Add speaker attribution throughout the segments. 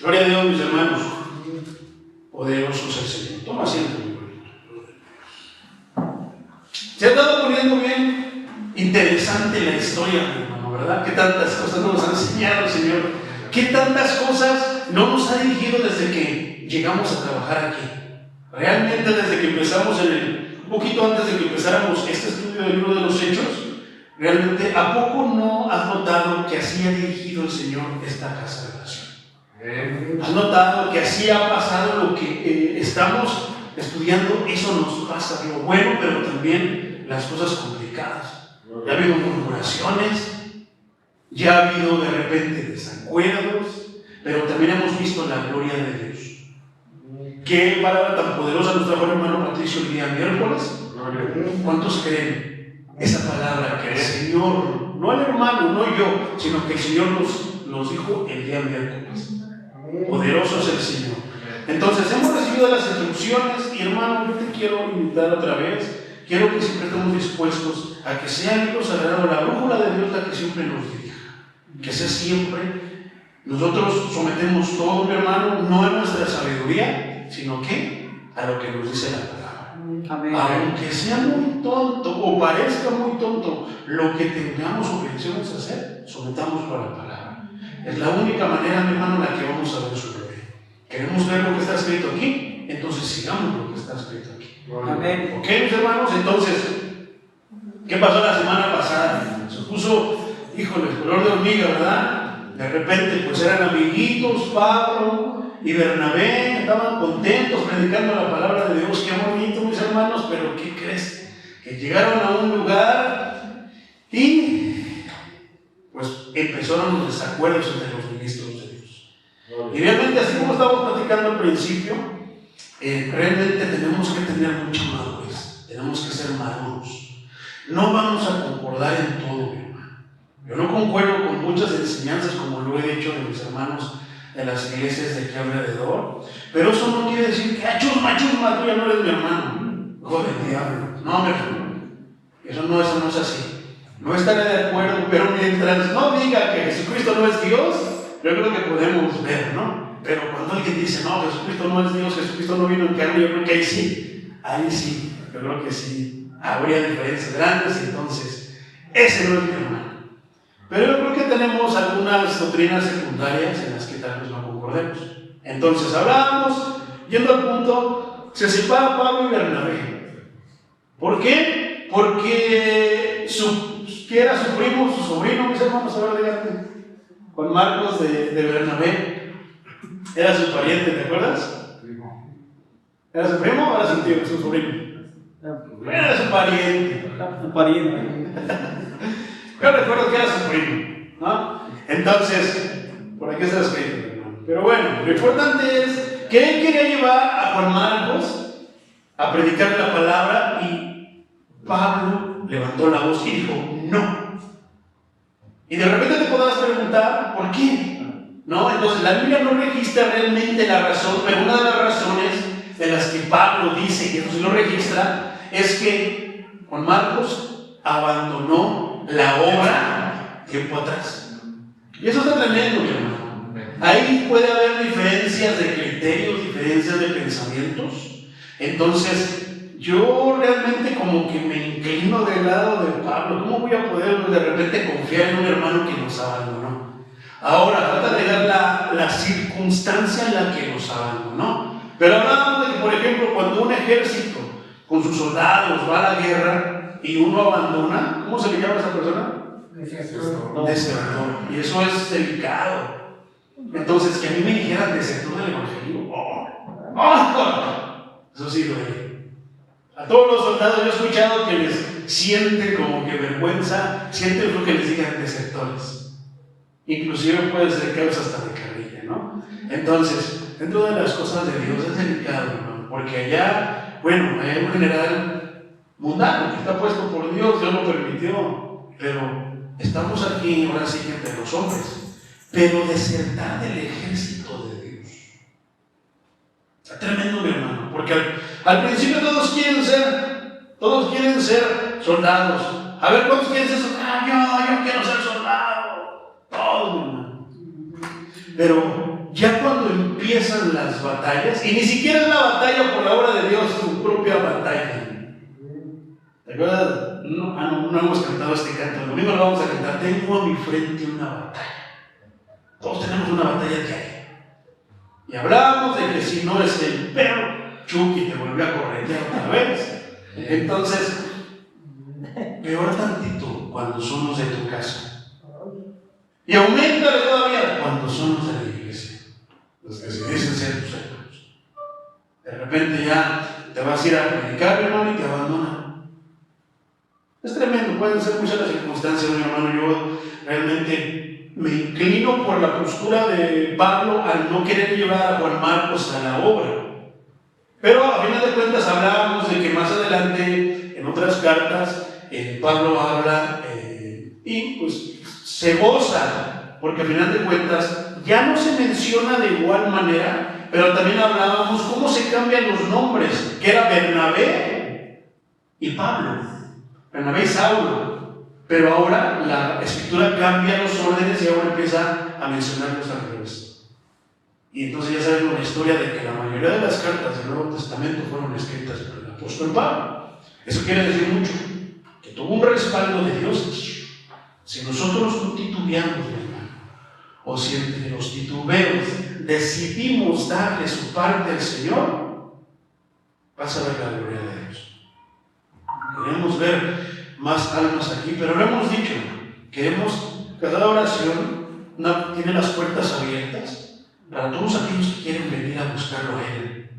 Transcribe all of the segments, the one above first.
Speaker 1: Gloria a Dios, mis hermanos. Poderoso es el Señor. Toma asiento, mi hermano. Se ha estado poniendo bien interesante la historia, mi hermano, ¿verdad? ¿Qué tantas cosas nos ha enseñado el Señor? ¿Qué tantas cosas no nos ha dirigido desde que llegamos a trabajar aquí? Realmente desde que empezamos un poquito antes de que empezáramos este estudio del libro de los Hechos, realmente, ¿a poco no has notado que así ha dirigido el Señor esta casa de oración? ¿Has notado que así ha pasado lo que estamos estudiando? Eso nos pasa, lo bueno, pero también las cosas complicadas. Ya ha habido murmuraciones, ya ha habido de repente desacuerdos, pero también hemos visto la gloria de Dios. ¿Qué palabra tan poderosa nos trajo el hermano Patricio el día miércoles? ¿Cuántos creen esa palabra que el Señor, no el hermano, no yo, sino que el Señor nos dijo el día miércoles? Poderoso es el Señor. Entonces hemos recibido las instrucciones y hermano, yo te quiero invitar otra vez. Quiero que siempre estemos dispuestos a que sea el libro sagrado, la brújula de Dios, la que siempre nos dirija. Que sea siempre. Nosotros sometemos todo, mi hermano, no a nuestra sabiduría, sino que a lo que nos dice la palabra. Amén. Aunque sea muy tonto o parezca muy tonto lo que tengamos o pensemos hacer, sometámoslo a la palabra. Es la única manera, mi hermano, en la que vamos a ver su gloria. Queremos ver lo que está escrito aquí, entonces sigamos lo que está escrito aquí. Amén. ¿Ok, mis hermanos? Entonces, ¿qué pasó la semana pasada? Se puso, híjole, color de hormiga, ¿verdad? De repente, pues eran amiguitos, Pablo y Bernabé, estaban contentos predicando la palabra de Dios. Qué bonito, mis hermanos, pero ¿qué crees? Que llegaron a un lugar y pues empezaron los desacuerdos entre los ministros de Dios. Y realmente, así como estábamos platicando al principio, realmente tenemos que tener mucha madurez, tenemos que ser maduros. No vamos a concordar en todo, mi hermano. Yo no concuerdo con muchas enseñanzas, como lo he dicho de mis hermanos de las iglesias de aquí alrededor, pero eso no quiere decir que chusma, tú ya no eres mi hermano. Hijo del diablo. No, mi hermano. Eso no es así. No estaré de acuerdo, pero mientras no diga que Jesucristo no es Dios, yo creo que podemos ver, ¿no? Pero cuando alguien dice, no, Jesucristo no es Dios, Jesucristo no vino en carne, yo creo que ahí sí, yo creo que sí, habría diferencias grandes, entonces, ese no es mi hermano. Pero yo creo que tenemos algunas doctrinas secundarias en las que tal vez no concordemos. Entonces, hablábamos, yendo al punto, se separa Pablo y Bernabé. ¿Por qué? Porque que era su primo, su sobrino, mis hermanos, a ver, díganme, Juan Marcos de Bernabé, era su pariente, ¿te acuerdas? ¿Era su primo o era su tío, su sobrino? Era su pariente. Yo recuerdo que era su primo, ¿no? Entonces, por aquí está escrito, hermano. Pero bueno, lo importante es que él quería llevar a Juan Marcos a predicar la palabra y Pablo levantó la voz y dijo, no. Y de repente te podrás preguntar, ¿por qué? ¿No? Entonces la Biblia no registra realmente la razón, pero una de las razones de las que Pablo dice que eso sí lo registra es que Juan Marcos abandonó la obra tiempo atrás. Y eso está tremendo, mi hermano. Ahí puede haber diferencias de criterios, diferencias de pensamientos. Entonces, yo realmente como que me inclino del lado de Pablo. ¿Cómo voy a poder de repente confiar en un hermano que nos abandonó? Ahora, trata de ver la circunstancia en la que nos abandonó. Pero hablamos de que, por ejemplo, cuando un ejército con sus soldados va a la guerra y uno abandona, ¿cómo se le llama a esa persona? Desertor. Y eso es delicado. Entonces, que a mí me dijeran desertor del evangelio, eso sí duele. A todos los soldados yo he escuchado que les sienten como que vergüenza, sienten lo que les digan desertores. Inclusive puede ser causa hasta de carrilla, ¿no? Entonces, dentro de las cosas de Dios es delicado, ¿no? Porque allá, bueno, hay un general mundano que está puesto por Dios, Dios lo permitió, pero estamos aquí ahora sí que entre los hombres. Pero desertar del ejército de Dios está tremendo, mi hermano, porque al principio todos quieren ser soldados. A ver, ¿cuántos quieren ser soldados? Yo quiero ser soldado. Todos, mi hermano. Pero ya cuando empiezan las batallas, y ni siquiera es la batalla por la obra de Dios, su propia batalla. ¿Te acuerdas? No hemos cantado este canto, el domingo lo vamos a cantar. Tengo a mi frente una batalla. Todos tenemos una batalla diaria. Y hablábamos de que si no es el perro, Chucky te volvió a corretear otra vez. Entonces, peor tantito cuando son los de tu casa. Y aumentale todavía cuando son los de la iglesia. Los que se dicen ser tus hermanos. De repente ya te vas a ir a predicar, hermano, y te abandonan. Es tremendo, pueden ser muchas las circunstancias, mi hermano. Yo realmente me inclino por la postura de Pablo al no querer llevar a Juan Marcos a la obra. Pero a final de cuentas hablábamos de que más adelante, en otras cartas, Pablo habla y pues se goza, porque a final de cuentas ya no se menciona de igual manera, pero también hablábamos cómo se cambian los nombres, que era Bernabé y Pablo. Bernabé y Saulo, pero ahora la escritura cambia los órdenes y ahora empieza a mencionarlos al revés. Y entonces ya sabemos la historia de que la mayoría de las cartas del Nuevo Testamento fueron escritas por el apóstol Pablo. Eso quiere decir mucho, que tuvo un respaldo de Dios. Si nosotros no titubeamos, hermano, o si entre los titubeos decidimos darle su parte al Señor, vas a ver la gloria de Dios. Queremos ver más almas aquí, pero lo hemos dicho, queremos, cada oración tiene las puertas abiertas para todos aquellos que quieren venir a buscarlo a Él,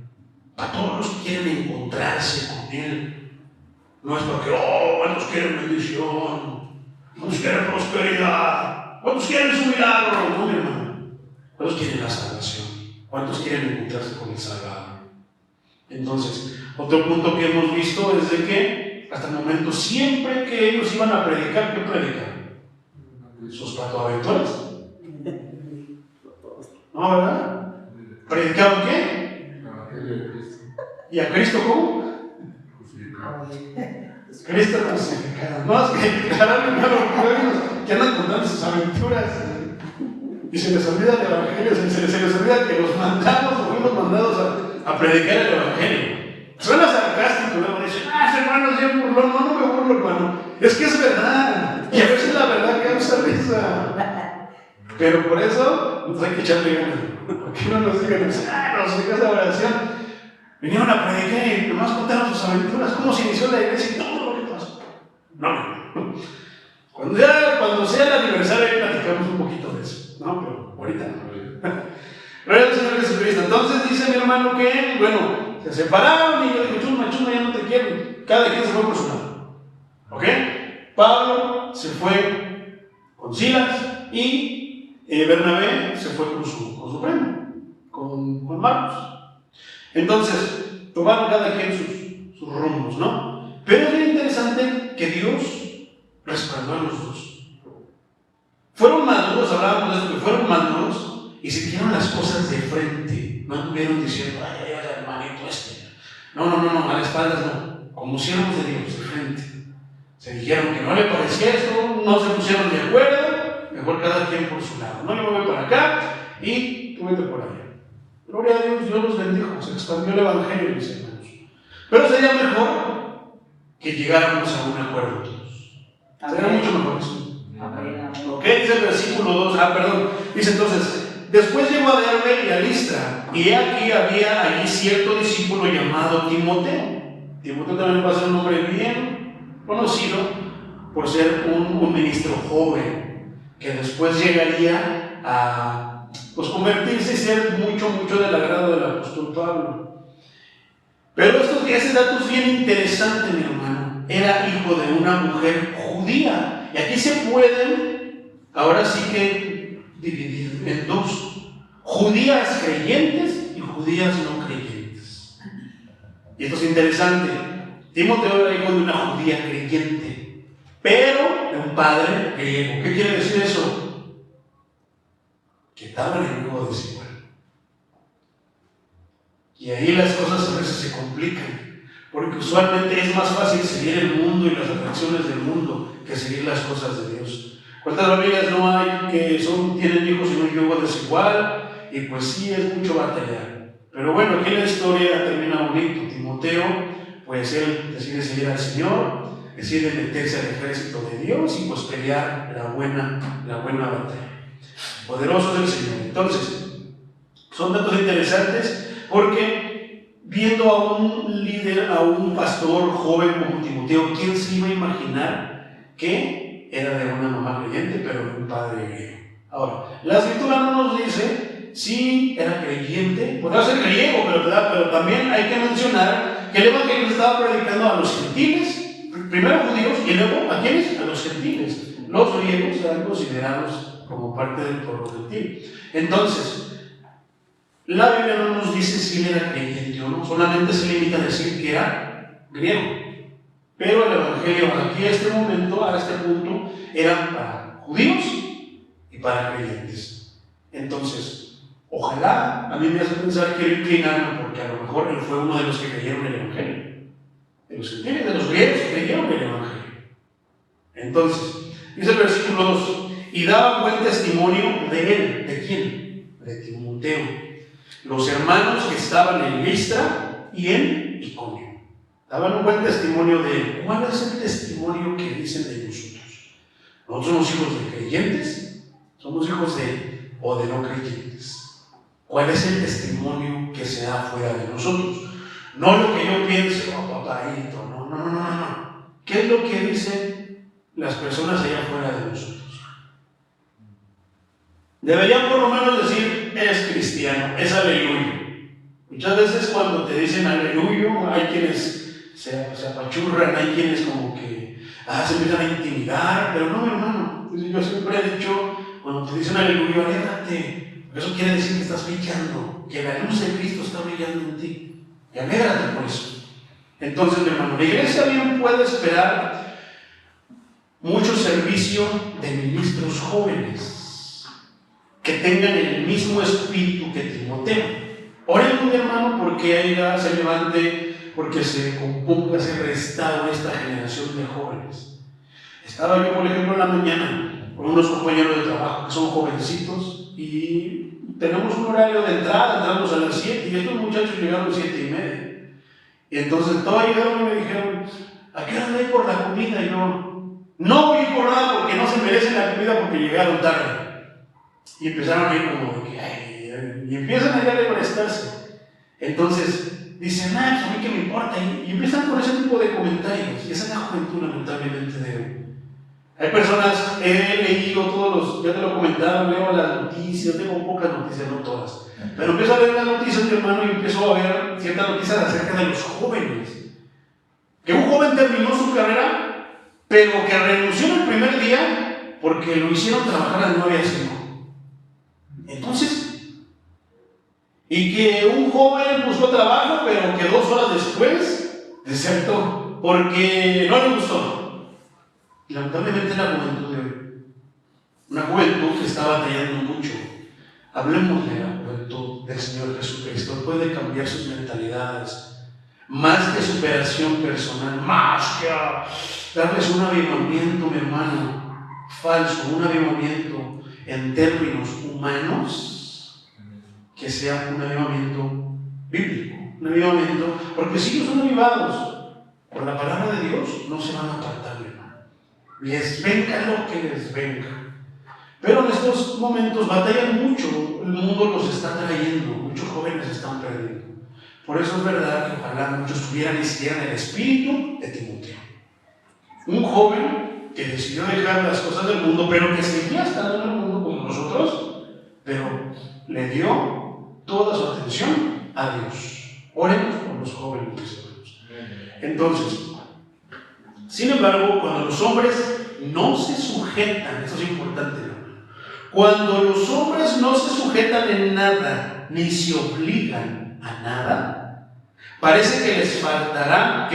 Speaker 1: para todos los que quieren encontrarse con Él. No es porque, ¿cuántos quieren bendición? ¿Cuántos quieren prosperidad? ¿Cuántos quieren su milagro? No, mi hermano. ¿Cuántos quieren la salvación? ¿Cuántos quieren encontrarse con el Salvador? Entonces, otro punto que hemos visto es de que hasta el momento, siempre que ellos iban a predicar, ¿qué predican? ¿Sus patoaventuras? ¿No, verdad? ¿Predicaban qué? ¿Y a Cristo cómo? Cristo crucificado. No, es que que andan contando sus aventuras y se les olvida el Evangelio, se les olvida que los mandamos o fuimos mandados a predicar el Evangelio. Suena sarcástico, luego dicen, ese hermano se burló. No me burlo, hermano. Es que es verdad. Y a veces la verdad causa risa. Pero por eso nos hay que echarle ganas. Porque no nos digan, nos digas la oración. Vinieron a predicar y nomás contaron sus aventuras, cómo se inició la iglesia y todo lo que pasó. No. Cuando sea el aniversario, ahí platicamos un poquito de eso. No, pero ahorita no. Gloria al Señor Jesucristo. Entonces dice mi hermano que, bueno, se separaron y yo digo, chuma, ya no te quiero. Cada quien se fue por su lado. ¿Ok? Pablo se fue con Silas y Bernabé se fue con su primo, con Marcos. Entonces, tomaron cada quien sus rumbos, ¿no? Pero es bien interesante que Dios respaldó a los dos. Fueron maduros, hablábamos de esto, que fueron maduros y se dijeron las cosas de frente. No anduvieron diciendo, ay, hermanito este. No, a las espaldas no. Como siervos de Dios, de frente. Se dijeron que no le parecía esto, no se pusieron de acuerdo, mejor cada quien por su lado. No, yo me voy para acá y tú vete por allá. Gloria a Dios, Dios los bendijo, se expandió el Evangelio, mis hermanos. Pero sería mejor que llegáramos a un acuerdo todos. Sería mucho mejor eso. Ok, dice el versículo 2, dice entonces, después llegó a Derbe y a Listra, y aquí había allí cierto discípulo llamado Timoteo. Timoteo también va a ser un nombre bien conocido por ser un ministro joven, que después llegaría a convertirse y ser mucho del agrado del apóstol Pablo. Pero ese dato es bien interesante, mi hermano. Era hijo de una mujer judía. Y aquí se pueden, ahora sí que, dividir en dos: judías creyentes y judías no creyentes. Y esto es interesante. Timoteo era hijo de una judía creyente, pero de un padre griego. ¿Qué quiere decir eso? Que estaban en yugo desigual. Y ahí las cosas a veces se complican, porque usualmente es más fácil seguir el mundo y las atracciones del mundo que seguir las cosas de Dios. ¿Cuántas familias no hay que tienen hijos en un yugo desigual y pues sí es mucho batallar. Pero bueno, aquí la historia termina bonito. Timoteo, pues él decide seguir al Señor, decide meterse al ejército de Dios y pues pelear la buena batalla. Poderoso del Señor. Entonces, son datos interesantes porque viendo a un líder, a un pastor joven como Timoteo, ¿quién se iba a imaginar que era de una mamá creyente, pero de un padre griego? Ahora, la escritura no nos dice si era creyente, podría ser griego, pero también hay que mencionar que el evangelio se estaba predicando a los gentiles, primero judíos y luego ¿a quiénes? A los gentiles. Los griegos eran considerados como parte del pueblo gentil. Entonces, la Biblia no nos dice si él era creyente o no, solamente se limita a decir que era griego. Pero el evangelio aquí a este momento, a este punto, era para judíos y para creyentes. Entonces, ojalá, a mí me hace pensar, quiero inclinarme, porque a lo mejor él fue uno de los que creyeron el evangelio, de los gentiles, de los griegos que creyeron el evangelio. Entonces, dice el versículo 2, y daba buen testimonio de él. ¿De quién? De Timoteo. Los hermanos que estaban en Listra y en Iconio daban un buen testimonio de él. ¿Cuál es el testimonio que dicen de nosotros? ¿Nosotros somos hijos de creyentes? ¿Somos hijos de o de no creyentes? ¿Cuál es el testimonio que se da fuera de nosotros? No lo que yo pienso, papadito, no. ¿Qué es lo que dicen las personas allá afuera de nosotros? Deberían por lo menos decir, eres cristiano, es aleluya. Muchas veces cuando te dicen aleluya, hay quienes se apachurran, hay quienes como que se empiezan a intimidar, pero no, mi hermano. Yo siempre he dicho, cuando te dicen aleluya, alégrate, porque eso quiere decir que estás brillando, que la luz de Cristo está brillando en ti, y alégrate por eso. Entonces, mi hermano, la iglesia bien puede esperar mucho servicio de ministros jóvenes que tengan el mismo espíritu que Timoteo. Oren con mi hermano porque ella se levante, porque se componga, se restaure esta generación de jóvenes. Estaba yo, por ejemplo, en la mañana con unos compañeros de trabajo que son jovencitos y tenemos un horario de entrada, entramos a las 7 y estos muchachos llegaron a las 7:30. Y entonces todos llegaron y me dijeron, ¿a qué hora voy por la comida? Y yo, no voy por nada porque no se merecen la comida porque llegaron tarde. Y empezaron a ir como de que, y empiezan a ir a molestarse. Entonces dicen, pues a mí qué me importa. Y empiezan con ese tipo de comentarios. Y esa es la juventud, lamentablemente, de hoy. Hay personas, he leído ya te lo comentaba, leo las noticias, tengo pocas noticias, no todas. Pero empiezo a leer las noticias, mi hermano, y empiezo a ver ciertas noticias acerca de los jóvenes. Que un joven terminó su carrera, pero que renunció en el primer día porque lo hicieron trabajar de 9 a 5. Entonces, y que un joven buscó trabajo, pero que 2 horas después desertó porque no le gustó. Lamentablemente la juventud de hoy, una juventud que está batallando mucho. Hablemos de la juventud del Señor Jesucristo. Puede cambiar sus mentalidades, más que superación personal, más que darles un avivamiento, mi hermano, falso, un avivamiento en términos humanos, que sea un avivamiento bíblico, un avivamiento, porque si ellos son avivados por la palabra de Dios, no se van a apartar, mi hermano. Les venga lo que les venga. Pero en estos momentos batallan mucho, el mundo los está trayendo, muchos jóvenes están perdiendo. Por eso es verdad que ojalá muchos tuvieran y siguieran el espíritu de Timoteo. Un joven que decidió dejar las cosas del mundo, pero que seguía estando en el mundo como nosotros, pero le dio toda su atención a Dios. Oremos por los jóvenes, mis hermanos. Entonces, sin embargo, cuando los hombres no se sujetan, eso es importante, ¿no? Cuando los hombres no se sujetan en nada, ni se obligan a nada, parece que faltarán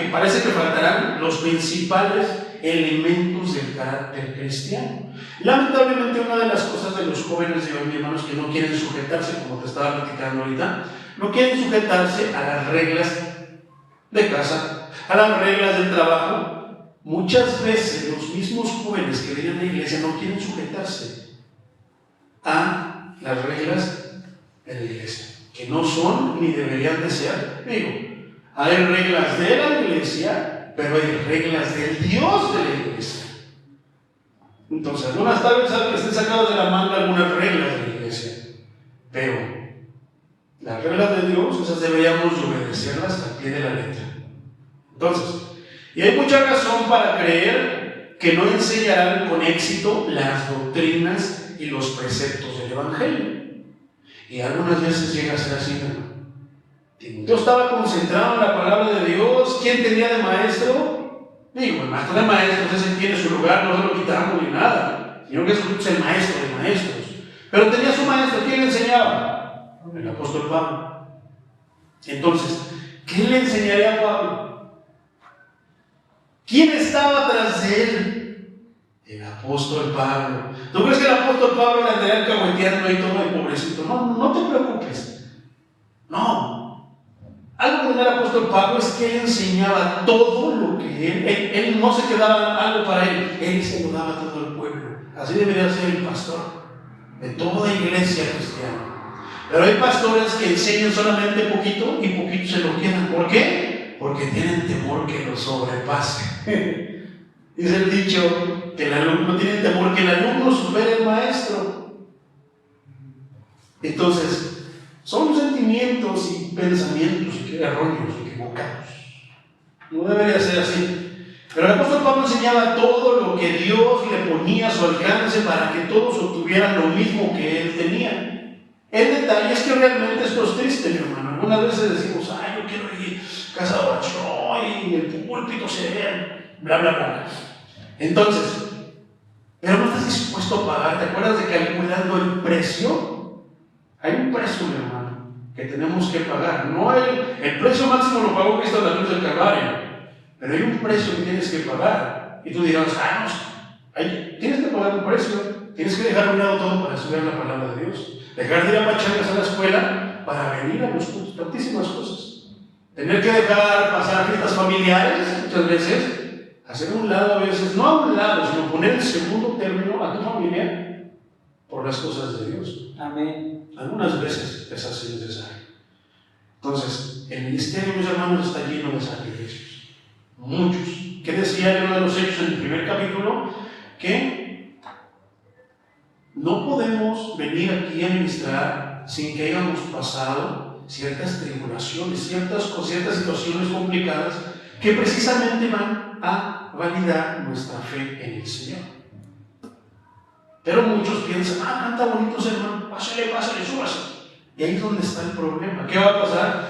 Speaker 1: los principales elementos del carácter cristiano. Lamentablemente, una de las cosas de los jóvenes de hoy, mis hermanos, que no quieren sujetarse, como te estaba platicando ahorita, no quieren sujetarse a las reglas de casa, a las reglas del trabajo. Muchas veces los mismos jóvenes que vienen a la iglesia no quieren sujetarse a las reglas en la iglesia, que no son ni deberían de ser. Digo, hay reglas de la iglesia, pero hay reglas del Dios de la iglesia. Entonces, algunas tal vez estén sacadas de la manga algunas reglas de la iglesia, pero las reglas de Dios, esas deberíamos obedecerlas al pie de la letra. Entonces, y hay mucha razón para creer que no enseñarán con éxito las doctrinas y los preceptos del Evangelio. Y algunas veces llega a ser así, ¿no? Timoteo estaba concentrado en la palabra de Dios. ¿Quién tenía de maestro? Digo, el maestro de maestros, ese tiene su lugar, no se lo quitamos ni nada. El Señor Jesús es el maestro de maestros. Pero tenía su maestro, ¿quién le enseñaba? El apóstol Pablo. Entonces, ¿qué le enseñaría a Pablo? ¿Quién estaba tras de él? El apóstol Pablo. ¿Tú crees que el apóstol Pablo le andaría alcahueteando ahí todo el pobrecito? No, no te preocupes. No. Algo que tenía el apóstol Pablo es que él enseñaba todo lo que él no se quedaba algo para él se lo daba a todo el pueblo. Así debería ser el pastor de toda iglesia cristiana. Pero hay pastores que enseñan solamente poquito y poquito se lo quedan. ¿Por qué? Porque tienen temor que lo sobrepase. Dice el dicho que el alumno tiene temor que el alumno supere al maestro. Entonces, son sentimientos y pensamientos erróneos, equivocados. No debería ser así. Pero el apóstol Pablo enseñaba todo lo que Dios le ponía a su alcance para que todos obtuvieran lo mismo que él tenía. El detalle es que realmente esto es triste, mi hermano. Algunas veces decimos, yo quiero ir a casa de oración y el púlpito se ve, bla, bla, bla. Entonces, pero no estás dispuesto a pagar. ¿Te acuerdas de calculando el precio? Hay un precio, mi hermano, que tenemos que pagar. No el precio máximo lo pagó Cristo en la cruz del Calvario, pero hay un precio que tienes que pagar. Y tú dirás, tienes que pagar un precio. Tienes que dejar a un lado todo para estudiar la palabra de Dios. Dejar de ir a pachangas a la escuela para venir a los cultos, tantísimas cosas. Tener que dejar pasar fiestas familiares muchas veces. Hacer un lado a veces, no a un lado, sino poner el segundo término a tu familia por las cosas de Dios.
Speaker 2: Amén.
Speaker 1: Algunas veces es así necesario. Entonces, el ministerio, mis hermanos, está lleno de sacrificios. Muchos. ¿Qué decía en uno de los Hechos en el primer capítulo? Que no podemos venir aquí a ministrar sin que hayamos pasado ciertas tribulaciones, ciertas situaciones complicadas que precisamente van a validar nuestra fe en el Señor. Pero muchos piensan, canta bonito hermano, pásale, súbase. Y ahí es donde está el problema. ¿Qué va a pasar?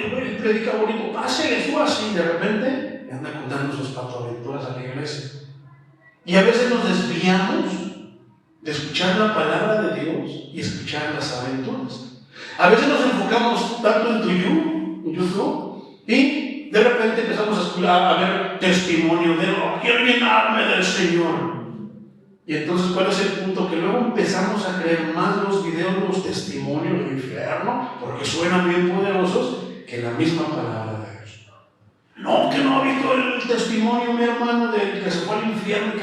Speaker 1: Él predica bonito, pásale, súbase. Y de repente le anda contando sus patoaventuras a la iglesia. Y a veces nos desviamos de escuchar la palabra de Dios y escuchar las aventuras. A veces nos enfocamos tanto en YouTube, y de repente empezamos a ver testimonio de quiero llenarme del Señor. Y entonces, ¿cuál es el punto? Que luego empezamos a creer más los videos, los testimonios del infierno, porque suenan bien poderosos, que la misma palabra de Dios. No, que no ha visto el testimonio, mi hermano, de que se fue al infierno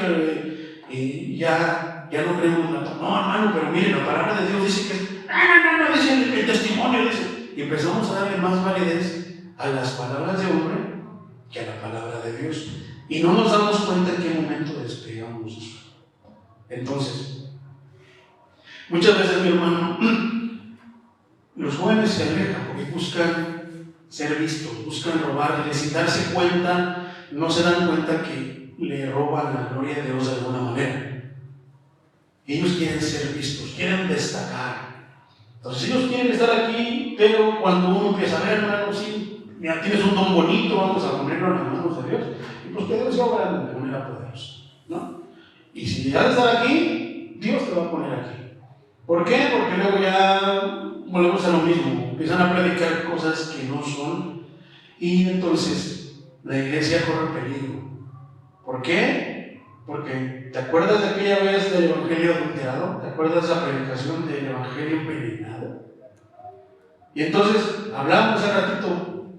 Speaker 1: y ya no creemos en la palabra. No, hermano, pero mire, la palabra de Dios dice que no, dice el testimonio, dice. Y empezamos a darle más validez a las palabras de hombre que a la palabra de Dios. Y no nos damos cuenta en qué momento despegamos eso. Entonces, muchas veces, mi hermano, los jóvenes se alejan porque buscan ser vistos, buscan robarles, sin darse cuenta, no se dan cuenta que le roban la gloria de Dios de alguna manera. Ellos quieren ser vistos, quieren destacar. Entonces ellos quieren estar aquí, pero cuando uno empieza a ver, hermano, sí, mira, tienes un don bonito, vamos a ponerlo en las manos de Dios, y pues que Dios se obra de manera poderosa, ¿no? Y si ya de estar aquí, Dios te va a poner aquí. ¿Por qué? Porque luego ya volvemos a lo mismo, empiezan a predicar cosas que no son, y entonces la iglesia corre peligro. ¿Por qué? Porque, ¿te acuerdas de aquella vez del evangelio adulterado? ¿Te acuerdas de esa predicación del evangelio envenenado? Y entonces, hablamos hace ratito,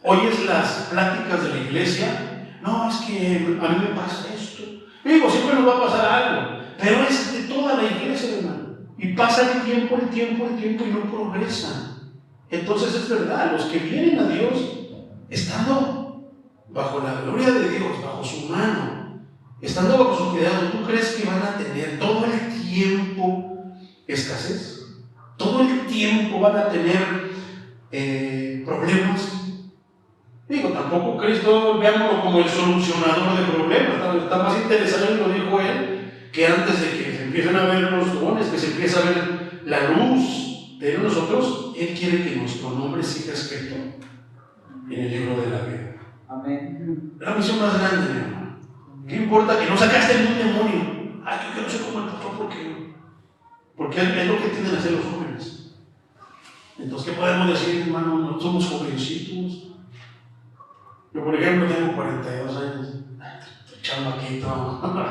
Speaker 1: oyes las pláticas de la iglesia, no, es que a mí me pasa esto. Digo, siempre nos va a pasar algo, pero es de toda la iglesia, hermano. Y pasa el tiempo y no progresan. Entonces es verdad, los que vienen a Dios, estando bajo la gloria de Dios, bajo su mano, estando bajo su cuidado, ¿tú crees que van a tener todo el tiempo escasez? ¿Todo el tiempo van a tener problemas? Digo, tampoco Cristo, veámoslo como el solucionador de problemas, está más interesado, y lo dijo Él, que antes de que se empiecen a ver los dones, que se empiece a ver la luz de nosotros, Él quiere que nuestro nombre siga escrito en el libro de la vida.
Speaker 2: Amén.
Speaker 1: La misión más grande, mi hermano. ¿Qué importa que no sacaste un demonio? Ay, yo quiero ser como el pastor porque es lo que tienden a hacer los jóvenes. Entonces, ¿qué podemos decir, hermano? No somos jovencitos. Yo, por ejemplo, tengo 42 años. Chamaquito.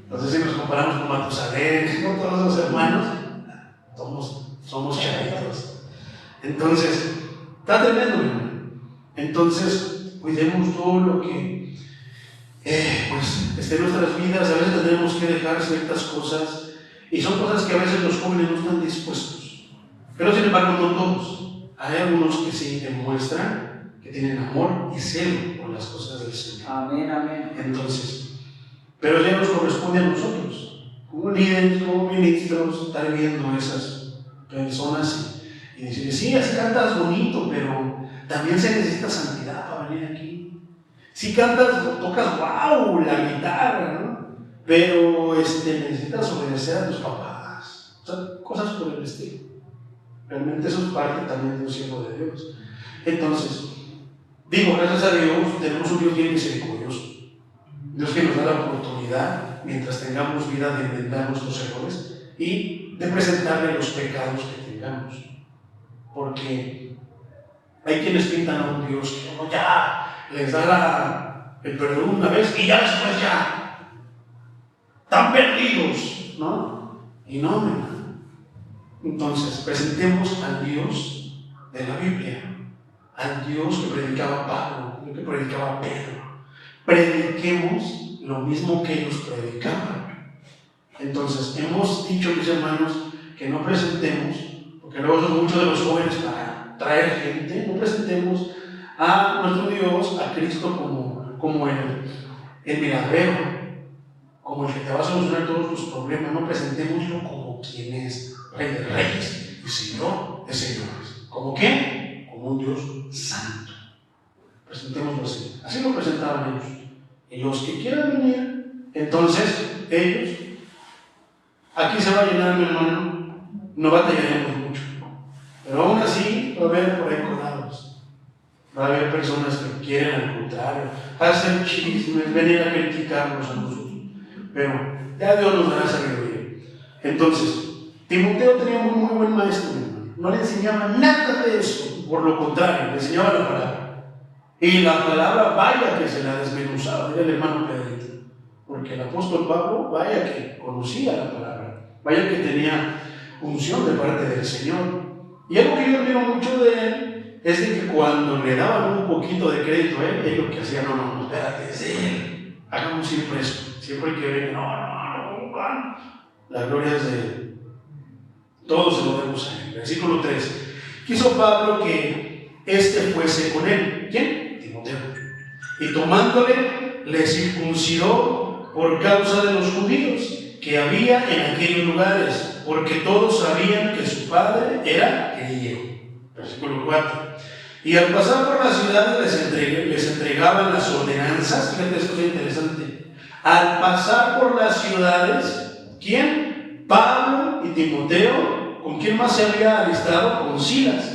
Speaker 1: Entonces, si nos comparamos con Matusalén, con todos los hermanos, somos chavitos. Entonces, está tremendo, mi hermano. Entonces, cuidemos todo lo que esté en nuestras vidas. A veces tenemos que dejar ciertas cosas, y son cosas que a veces los jóvenes no están dispuestos. Pero sin embargo, no todos. Hay algunos que sí demuestran que tienen amor y celo por las cosas del Señor.
Speaker 2: Amén, amén.
Speaker 1: Entonces, pero ya nos corresponde a nosotros, como líderes, como ministros, estar viendo a esas personas y decir, sí, así cantas bonito, pero también se necesita santidad para venir aquí. Si cantas, tocas wow, la guitarra, ¿no? Pero necesitas obedecer a tus papás, o sea, cosas por el estilo. Realmente eso es parte también de un siervo de Dios. Entonces, digo, gracias a Dios, tenemos un Dios bien misericordioso. Dios que nos da la oportunidad, mientras tengamos vida, de enmendar nuestros errores y de presentarle los pecados que tengamos. Porque hay quienes pintan a un Dios que uno ya les da el perdón una vez y ya después ya están perdidos, ¿no? Y no, mi hermano. Entonces, presentemos al Dios de la Biblia, al Dios que predicaba Pablo, que predicaba Pedro. Prediquemos lo mismo que ellos predicaban. Entonces, hemos dicho, mis hermanos, que no presentemos, porque luego son muchos de los jóvenes para traer gente, no presentemos a nuestro Dios, a Cristo, como el milagrero, como el que te va a solucionar todos tus problemas. No presentémoslo como quien es Rey de Reyes y Señor de Señores. ¿Como qué? Como un Dios santo. Presentémoslo así. Así lo presentaban ellos. Y los que quieran venir, entonces ellos, aquí se va a llenar, mi hermano, no batallaremos mucho. Pero aún así va a haber por ahí colados. Va a haber personas que quieren, al contrario, hacer chismes, venir a criticarnos a nosotros. Pero ya Dios nos dará sabiduría. Entonces, Timoteo tenía un muy buen maestro, mi hermano. No le enseñaba nada de eso, por lo contrario, le enseñaba la palabra. Y la palabra, vaya que se la desmenuzaba, era el hermano Pedrito. Porque el apóstol Pablo, vaya que conocía la palabra, vaya que tenía unción de parte del Señor. Y algo que yo admiro mucho de él es de que cuando le daban un poquito de crédito a él lo que hacía, no, espérate, es él. Hagamos siempre eso. Siempre que venga, no, la gloria es de él. Todo se lo debemos a él. Versículo 3. Quiso Pablo que fuese con él. ¿Quién? Timoteo. Y tomándole, le circuncidó por causa de los judíos que había en aquellos lugares, porque todos sabían que su padre era griego. Versículo 4. Y al pasar por las ciudades les entregaban las ordenanzas. Fíjate, esto es interesante. Al pasar por las ciudades, ¿quién? Pablo y Timoteo. ¿Con quién más se había alistado? Con Silas.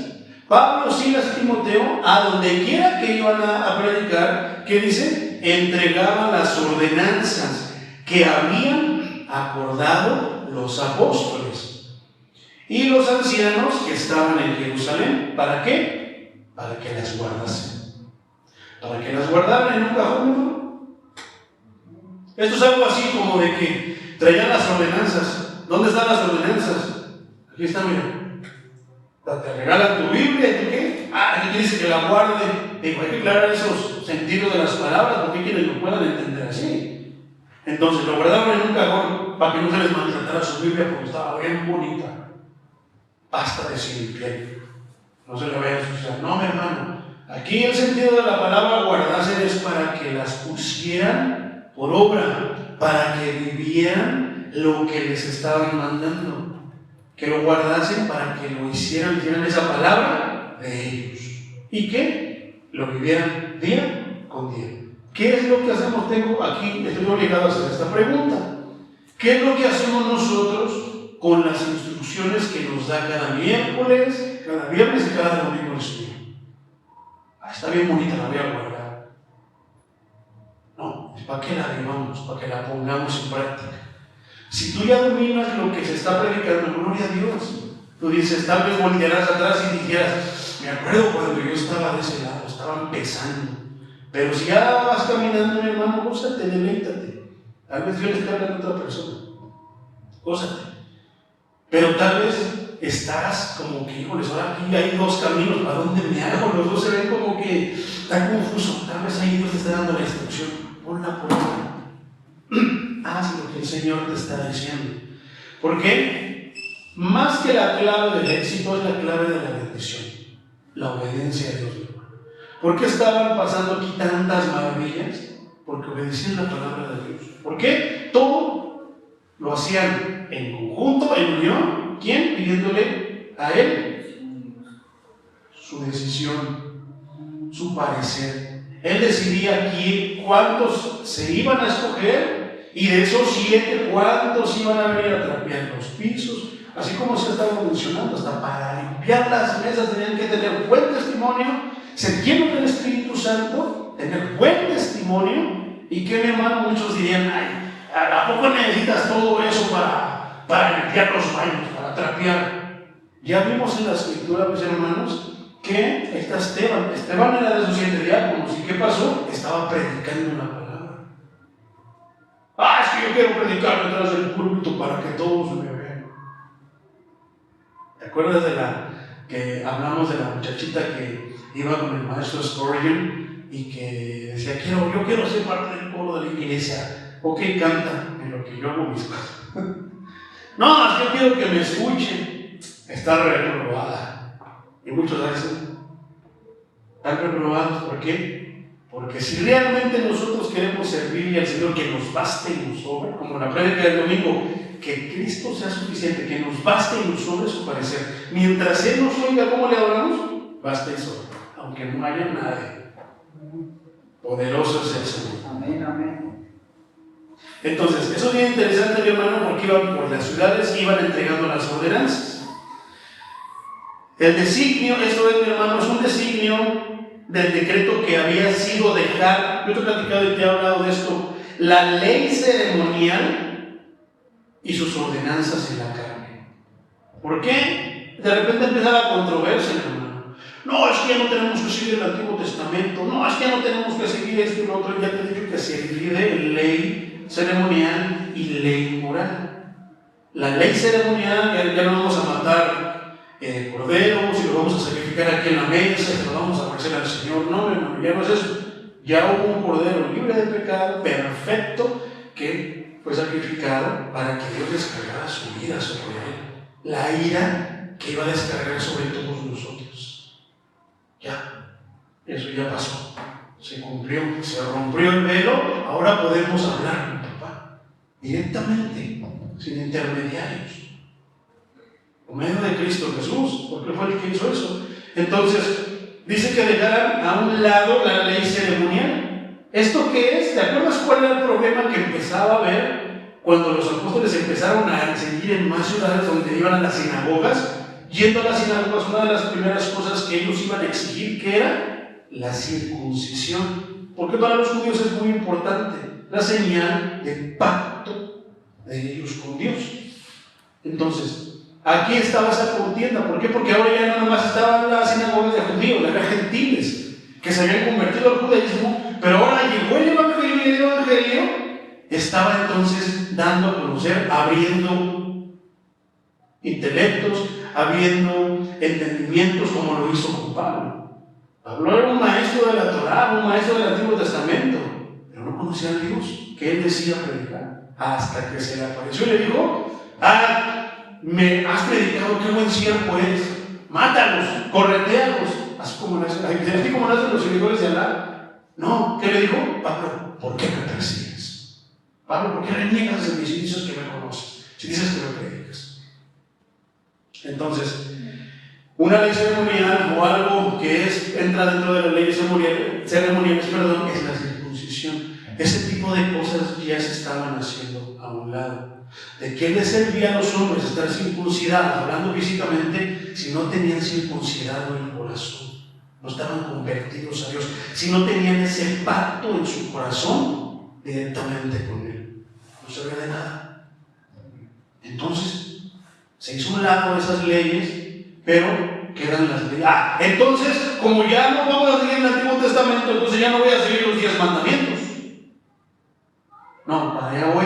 Speaker 1: Pablo, Silas y Timoteo, a donde quiera que iban a predicar, ¿qué dice? Entregaban las ordenanzas que habían acordado los apóstoles y los ancianos que estaban en Jerusalén. ¿Para qué? Para que las guardasen. Para que las guardaran en un cajón. Esto es algo así como de que traían las ordenanzas. ¿Dónde están las ordenanzas? Aquí está, mira. Te regalan tu Biblia y tú qué. Aquí dice que la guarde. Digo, hay que aclarar esos sentidos de las palabras porque hay quienes lo puedan entender así. Entonces lo guardaban en un cajón para que no se les maltratara su Biblia porque estaba bien bonita. Pasta de cincel. No se le vaya a ensuciar. No, mi hermano. Aquí el sentido de la palabra guardarse es para que las pusieran por obra, para que vivieran lo que les estaban mandando. Que lo guardasen para que lo hicieran esa palabra de ellos. ¿Y qué? Lo vivieran día con día. ¿Qué es lo que hacemos? Tengo aquí, estoy obligado a hacer esta pregunta. ¿Qué es lo que hacemos nosotros con las instrucciones que nos da cada miércoles, cada viernes y cada domingo el Señor? Está bien bonita, la voy a guardar. No, es para que la vivamos, para que la pongamos en práctica. Si tú ya dominas lo que se está predicando, gloria a Dios. Tú dices, tal vez voltearás atrás y dijeras, me acuerdo cuando yo estaba de ese lado, estaba empezando. Pero si ya vas caminando, mi hermano, gózate, deleítate. Tal vez Dios le está hablando a otra persona. Gózate. Pero tal vez estás como que, híjoles, ahora aquí hay dos caminos, ¿para dónde me hago? Los dos se ven como que está confuso. Tal vez ahí Dios te está dando la instrucción. Ponla por obra. Haz lo que el Señor te está diciendo. ¿Por qué? Más que la clave del éxito es la clave de la bendición. La obediencia a Dios. ¿Por qué estaban pasando aquí tantas maravillas? Porque obedecían la palabra de Dios. ¿Por qué? Todo lo hacían en conjunto, en unión. ¿Quién? Pidiéndole a Él su decisión, su parecer. Él decidía quién, cuántos se iban a escoger, y de esos 7, cuántos iban a venir a trapear los pisos. Así como se estaba mencionando, hasta para limpiar las mesas tenían que tener buen testimonio, ser llenos del Espíritu Santo, tener buen testimonio. Y que, mi hermano, muchos dirían, ay, ¿a poco necesitas todo eso para limpiar los baños, para trapear? Ya vimos en la Escritura, mis hermanos, que está Esteban. Esteban era de esos 7 diáconos. ¿Y qué pasó? Estaba predicando una palabra. Ah, es que yo quiero predicar detrás del púlpito para que todos me vean. ¿Te acuerdas de que hablamos de la muchachita que iba con el maestro Spurgeon y que decía, yo quiero ser parte del coro de la iglesia? Ok, canta en lo que yo hago mis cosas. No, es que yo quiero que me escuchen. Está reprobada. Y muchos dicen, están reprobados. ¿Por qué? Porque si realmente nosotros queremos servirle al Señor, que nos baste y nos sobre, como la prédica del domingo, que Cristo sea suficiente, que nos baste y nos sobre su parecer. Mientras Él nos oiga, ¿cómo le adoramos? Basta y sobre, aunque no haya nadie. Poderoso es el Señor.
Speaker 2: Amén, amén.
Speaker 1: Entonces, eso es bien interesante, mi hermano, porque iban por las ciudades y iban entregando las ordenanzas. El designio, esto es, mi hermano, es un designio del decreto que había sido dejar. Yo te he platicado y te he hablado de esto. La ley ceremonial y sus ordenanzas en la carne. ¿Por qué? De repente empieza la controversia, mi hermano. No, es que ya no tenemos que seguir el Antiguo Testamento. No, es que ya no tenemos que seguir esto y lo otro. Ya te he dicho que se divide en ley ceremonial y ley moral. La ley ceremonial, ya no vamos a matar corderos y lo vamos a sacrificar aquí en la mesa y lo vamos a ofrecer al Señor. No, hermano, ya no es eso. Ya hubo un cordero libre de pecado, perfecto, que fue sacrificado para que Dios descargara su ira sobre él. La ira que iba a descargar sobre todos nosotros. Ya, eso ya pasó. Se cumplió, se rompió el velo. Ahora podemos hablar con papá directamente, sin intermediarios, por medio de Cristo Jesús, porque fue el que hizo eso. Entonces, dice que dejaran a un lado la ley ceremonial. ¿Esto qué es? ¿Te acuerdas cuál era el problema que empezaba a haber cuando los apóstoles empezaron a seguir en más ciudades donde iban a las sinagogas? Yendo a las sinagogas, una de las primeras cosas que ellos iban a exigir, que era la circuncisión. Porque para los judíos es muy importante, la señal del pacto de ellos con Dios. Entonces, aquí estaba esa contienda. ¿Por qué? Porque ahora ya no nomás estaban las sinagogas de judíos, eran gentiles que se habían convertido al judaísmo, pero ahora llegó el evangelio y el evangelio estaba entonces dando a conocer, abriendo intelectos, abriendo entendimientos, como lo hizo con Pablo. Pablo era un maestro de la Torá, un maestro del Antiguo Testamento, pero no conocía a Dios que él decía predicar, hasta que se le apareció y le dijo: me has predicado, qué buen siervo eres, mátalos, corretealos, así como nacen los seguidores de Alá. No, ¿qué le dijo? Pablo, ¿por qué me persigues? Pablo, ¿por qué reniegas de mis dices que me conoces? Si dices que me predicas. Entonces, una ley ceremonial o algo que entra dentro de las leyes ceremoniales, es la circuncisión. Ese tipo de cosas ya se estaban haciendo a un lado. ¿De qué les servía a los hombres estar circuncidados, hablando físicamente, si no tenían circuncidado el corazón? No estaban convertidos a Dios, si no tenían ese pacto en su corazón directamente con Él. No servía de nada. Entonces, se hizo un lado de esas leyes, pero quedan las leyes. Entonces, como ya no vamos a seguir el Antiguo Testamento, entonces ya no voy a seguir los 10 mandamientos. No, para allá voy.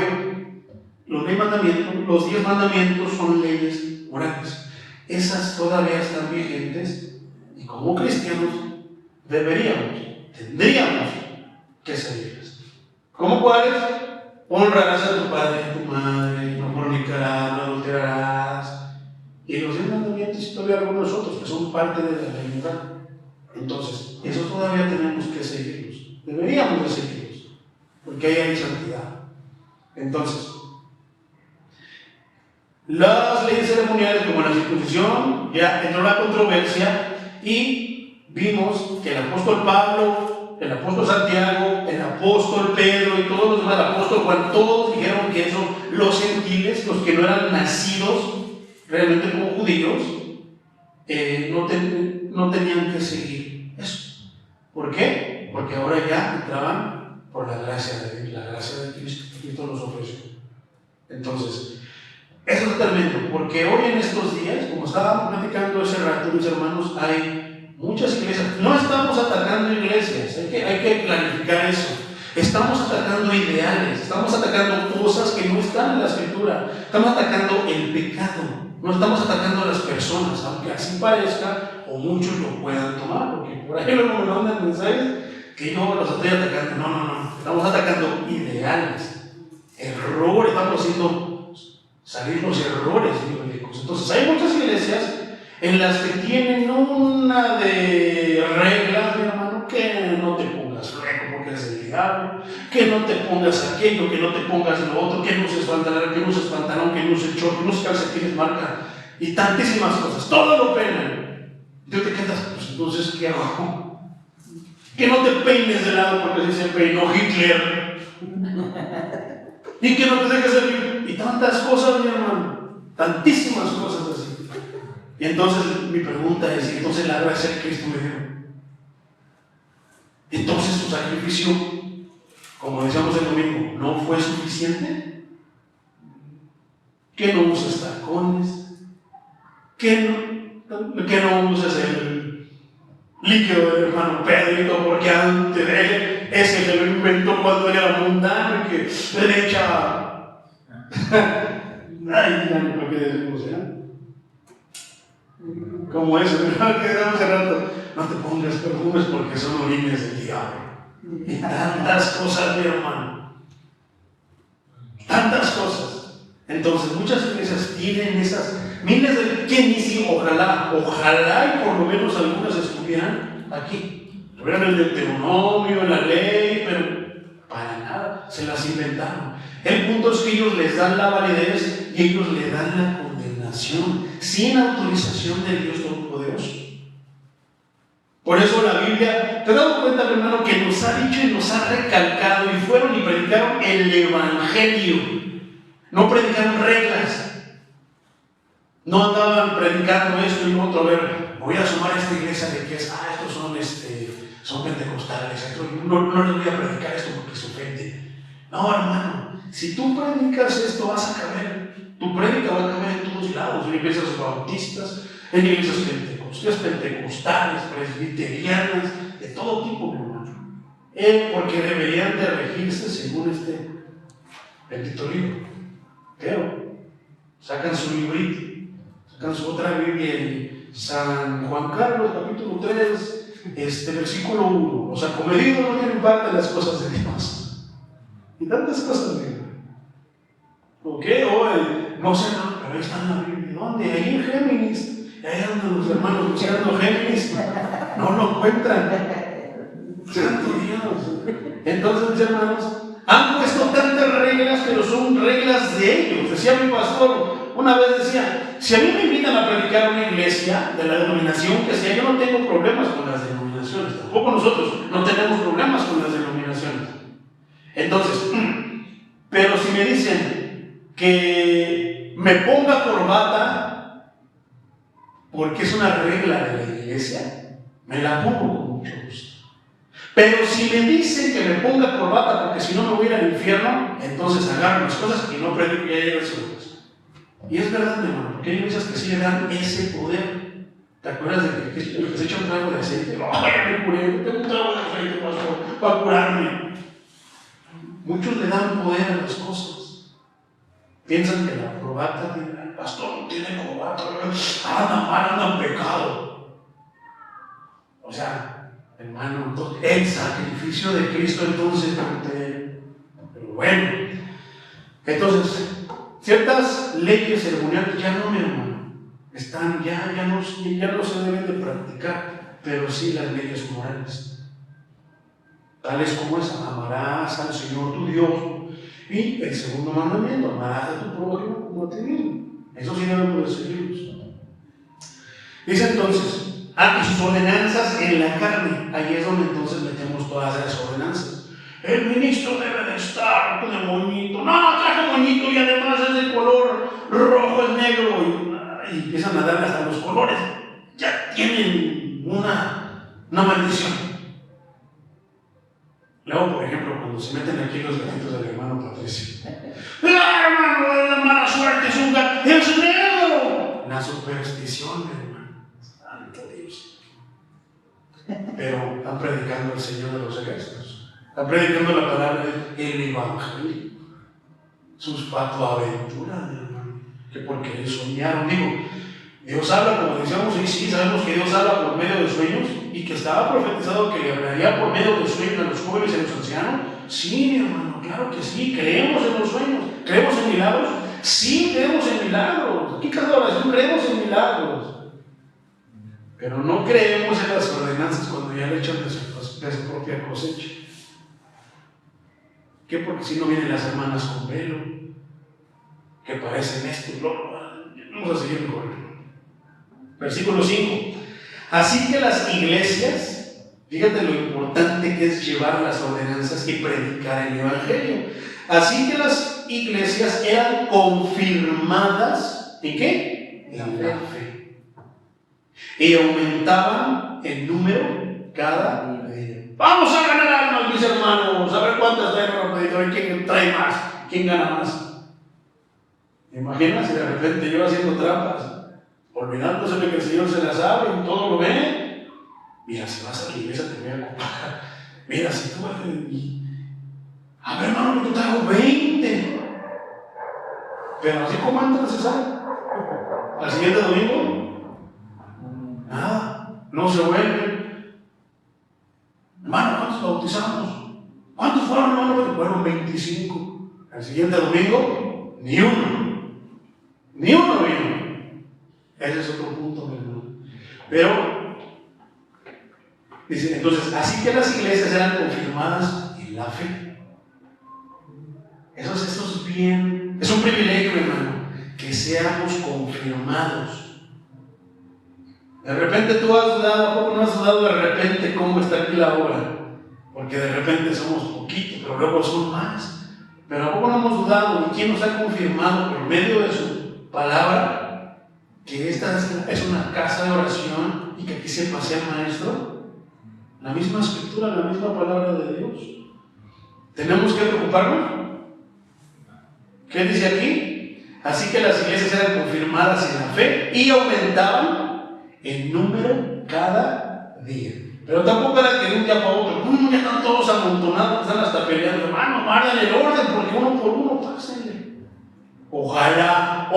Speaker 1: Los 10 mandamientos son leyes morales. Esas todavía están vigentes y como cristianos tendríamos que seguirlas. ¿Cómo cuáles? Honrarás a tu padre y a tu madre, no fornicarás, no adulterarás. Y los 10 mandamientos y todavía algunos otros que son parte de la ley moral. Entonces, eso todavía tenemos que seguirlos. Deberíamos de seguirlos, porque ahí hay santidad. Entonces, las leyes ceremoniales como la circuncisión, ya entró la controversia y vimos que el apóstol Pablo, el apóstol Santiago, el apóstol Pedro y todos los demás, el apóstol Juan, todos dijeron que eso, los gentiles, los que no eran nacidos realmente como judíos, no tenían que seguir eso. ¿Por qué? Porque ahora ya entraban por la gracia de Dios, la gracia de Cristo. Cristo los ofreció. Entonces, eso es tremendo, porque hoy en estos días, como estábamos platicando hace rato, mis hermanos, hay muchas iglesias. No estamos atacando iglesias, hay que clarificar eso. Estamos atacando ideales, estamos atacando cosas que no están en la Escritura. Estamos atacando el pecado, no estamos atacando a las personas, aunque así parezca o muchos lo puedan tomar, porque por ahí luego me mandan mensajes que yo los estoy atacando. No, estamos atacando ideales, errores, estamos haciendo salir los errores bíblicos. Entonces hay muchas iglesias en las que tienen una de reglas, mi hermano, que no te pongas fleco porque eres el diablo, que no te pongas aquello, que no te pongas lo otro, que no uses pantalón, que no uses short, que no uses calcetines marca y tantísimas cosas. Todo lo penan. Tú te quedas, pues entonces, ¿qué hago? Que no te peines de lado porque así se peinó Hitler. Y que no te dejes servir. Y tantas cosas, mi hermano. Tantísimas cosas así. Y entonces mi pregunta es: ¿y entonces la gracia de Cristo me dio? Entonces su sacrificio, como decíamos el domingo, ¿no fue suficiente? Que no uses tacones, que no uses el líquido del hermano Pedrito, porque antes de él, ese que lo inventó cuando era mundano y que le echa. Ay, ya no creo que decimos, como eso, ¿verdad? Que damos hace rato. No te pongas perfumes porque son orines del diablo. Y tantas cosas, mi hermano. Tantas cosas. Entonces, muchas iglesias tienen esas miles de que ni si, ojalá y por lo menos algunas estuvieran aquí. Tuvieran el Deuteronomio, la ley, pero para nada, se las inventaron. El punto es que ellos les dan la validez y ellos le dan la condenación sin autorización de Dios Todopoderoso. Por eso la Biblia, ¿te has dado cuenta, hermano, que nos ha dicho y nos ha recalcado y fueron y predicaron el Evangelio? No predicaron reglas. No andaban predicando esto y lo otro. A ver, voy a sumar a esta iglesia de que estos son pentecostales. No les voy a predicar esto porque se ofende. No, hermano, si tú predicas esto vas a caber. Tu prédica va a caber en todos lados, en iglesias bautistas, en iglesias pentecostales, presbiterianas, de todo tipo, hermano. Porque deberían de regirse según este bendito libro. Pero sacan su librito, sacan su otra Biblia en San Juan Carlos, capítulo 3, versículo 1. Los acomedidos no tienen parte de las cosas de Dios. Y tantas cosas, mi hermano. ¿Ok? No sé, no, pero ahí está en la Biblia. ¿Dónde? Ahí en Géminis. Ahí andan los hermanos buscando Géminis. No lo encuentran. Santo Dios. Entonces, mis hermanos, han puesto tantas reglas, pero son reglas de ellos. Decía mi pastor, una vez decía, si a mí me invitan a predicar una iglesia de la denominación que sea, yo no tengo problemas con las denominaciones. Tampoco nosotros no tenemos problemas con las denominaciones. Entonces, pero si me dicen que me ponga corbata porque es una regla de la iglesia, me la pongo con mucho gusto. Pero si me dicen que me ponga corbata porque si no me voy a ir al infierno, entonces agarro las cosas y no predico que haya cosas. Y es verdad, mi hermano, porque hay iglesias que sí le dan ese poder. ¿Te acuerdas de que se echa un trago de aceite? ¡Ay, me curé! Tengo un trago de aceite, pastor, para curarme. Muchos le dan poder a las cosas. Piensan que la corbata, el pastor no tiene corbata, anda mal, anda en pecado. O sea, hermano, el sacrificio de Cristo entonces pero bueno, entonces ciertas leyes ceremoniales ya no, mi hermano, están ya no se deben de practicar, pero sí las leyes morales, tales como esa: amarás al Señor tu Dios, y el segundo mandamiento: amarás a tu prójimo como a ti mismo. Eso sí debemos de seguirlos. Dice entonces, y sus ordenanzas en la carne. Ahí es donde entonces metemos todas esas ordenanzas. El ministro debe de estar de moñito. No, traje moñito y además es de color rojo, es negro. Y empiezan a darle hasta los colores. Ya tienen una maldición. Luego, por ejemplo, cuando se meten aquí los gatitos del hermano Patricio. ¡Ah, hermano, la mala suerte es un gato! ¡Es negro! La superstición, hermano. Santo Dios. Pero están predicando al Señor de los ejércitos. Están predicando la palabra del Evangelio. Sus patoaventuras, hermano. Que porque ellos soñaron. Digo, Dios habla, como decíamos, sí, sabemos que Dios habla por medio de sueños y que estaba profetizado que le hablaría por medio de sueños a los jóvenes y a los ancianos. Sí, mi hermano, claro que sí, creemos en los sueños. ¿Creemos en milagros? Sí, creemos en milagros. Aquí cada oración creemos en milagros. Pero no creemos en las ordenanzas cuando ya le echan de su propia cosecha. ¿Qué? Porque si no vienen las hermanas con velo, que parecen esto y lo. Vamos a seguir con él. Versículo 5. Así que las iglesias, fíjate lo importante que es llevar las ordenanzas y predicar el Evangelio. Así que las iglesias eran confirmadas ¿en qué? En la fe. Y aumentaban el número cada día. Vamos a ganar almas, mis hermanos. A ver cuántas traen, a ver quién trae más, quién gana más. ¿Me imaginas si de repente yo haciendo trampas? Olvidándose de que el Señor se la sabe y todo lo ve. Mira, si vas a la iglesia te voy a ocupar. Mira, si tú vas a ver, hermano, que yo traigo 20. Pero así como entran se sabe. Al siguiente domingo, nada, no se vuelve. Hermano, ¿cuántos bautizamos? ¿Cuántos fueron, hermano? Fueron 25. Al siguiente domingo, ni uno. Ni uno vino. Ese es otro punto, mi hermano. Pero, dice, entonces, así que las iglesias eran confirmadas en la fe. Eso es bien, es un privilegio, hermano, que seamos confirmados. De repente tú has dudado, ¿a poco no has dudado de repente cómo está aquí la obra? Porque de repente somos poquitos, pero luego son más. Pero ¿a poco no hemos dudado? ¿Y quién nos ha confirmado por medio de su palabra que esta es una casa de oración y que aquí se pasea el maestro? La misma escritura, la misma palabra de Dios. ¿Tenemos que preocuparnos? ¿Qué dice aquí? Así que las iglesias eran confirmadas en la fe y aumentaban en número cada día. Pero tampoco era que de un día para otro, ya están todos amontonados, están hasta peleando. Hermano, guarden el orden porque uno por uno pásenle. Ojalá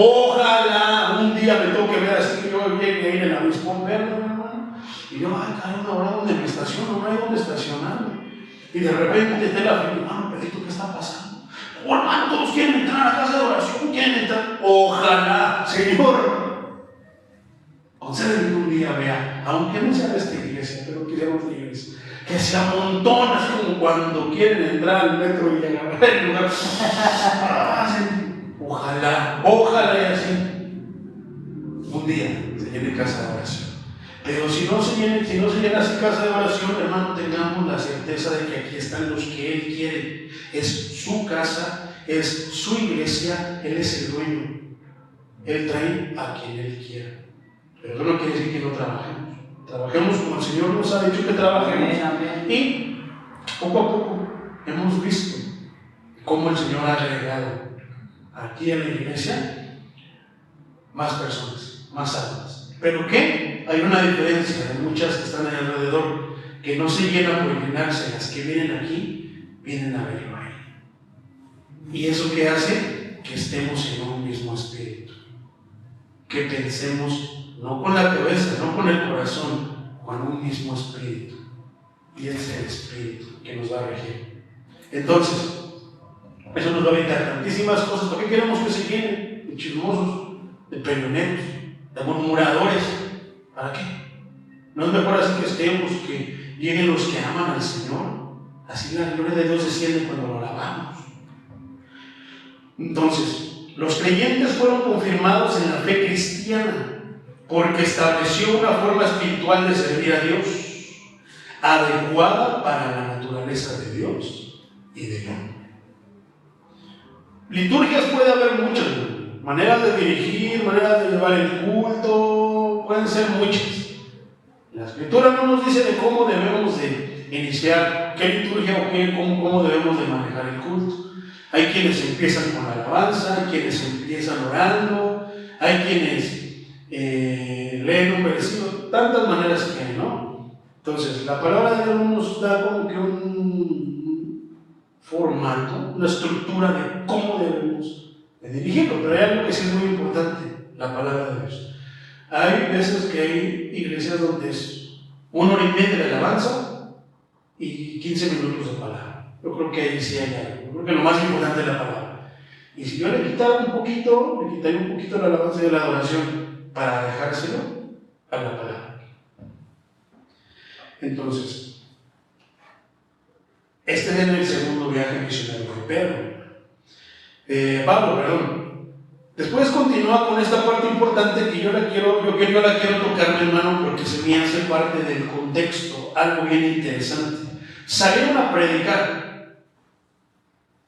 Speaker 1: un día me toque ver así que yo llegue ahí en el avispón verde, hermano. Y yo, hay una hora donde me estaciono, no hay donde estacionarme. Y de repente esté la fila, hermano, Pedrito, ¿qué está pasando? Oh, hermano, todos quieren entrar a la casa de oración, quieren entrar. Ojalá, Señor, concédeme que un día vea, aunque no sea de esta iglesia, pero que seamos de iglesia, que se amontona así como cuando quieren entrar al metro y agarrar el lugar. Ojalá y así un día se llene casa de oración. Pero si no se llena así casa de oración, hermano, tengamos la certeza de que aquí están los que Él quiere. Es su casa, es su iglesia, Él es el dueño. Él trae a quien Él quiera. Pero eso no quiere decir que no trabajemos. Trabajemos como el Señor nos ha dicho que trabajemos. Y poco a poco hemos visto cómo el Señor ha agregado aquí en la iglesia más personas, más almas. ¿Pero qué? Hay una diferencia de muchas que están ahí alrededor, que no se llenan por llenarse. Las que vienen aquí, vienen a verlo a Él. ¿Y eso qué hace? Que estemos en un mismo espíritu. Que pensemos no con la cabeza, no con el corazón, con un mismo espíritu. Y ese es el espíritu que nos va a regir. Entonces, eso nos va a evitar tantísimas cosas. ¿Por qué queremos que se llenen? De chismosos, de peleoneros, de murmuradores. ¿Para qué? ¿No es mejor así que estemos, que lleguen los que aman al Señor? Así la gloria de Dios desciende cuando lo alabamos. Entonces, los creyentes fueron confirmados en la fe cristiana porque estableció una forma espiritual de servir a Dios, adecuada para la naturaleza de Dios y del hombre. Liturgias puede haber muchas, maneras de dirigir, maneras de llevar el culto, pueden ser muchas. La Escritura no nos dice de cómo debemos de iniciar, qué liturgia o cómo debemos de manejar el culto. Hay quienes empiezan con la alabanza, hay quienes empiezan orando, hay quienes leen un versículo, tantas maneras que hay, ¿no? Entonces, la palabra de Dios nos da como que un formato, una estructura de cómo debemos de dirigirlo, pero hay algo que sí es muy importante, la palabra de Dios. Hay veces que hay iglesias donde es 1 hora y media de alabanza y 15 minutos de palabra. Yo creo que ahí sí hay algo. Yo creo que lo más importante es la palabra. Y si yo le quitaría un poquito la alabanza y la adoración para dejárselo a la palabra. Entonces, este es el segundo viaje misionero de Pablo. Después continúa con esta parte importante que yo la quiero tocar, mi hermano, porque se me hace parte del contexto, algo bien interesante. Salieron a predicar,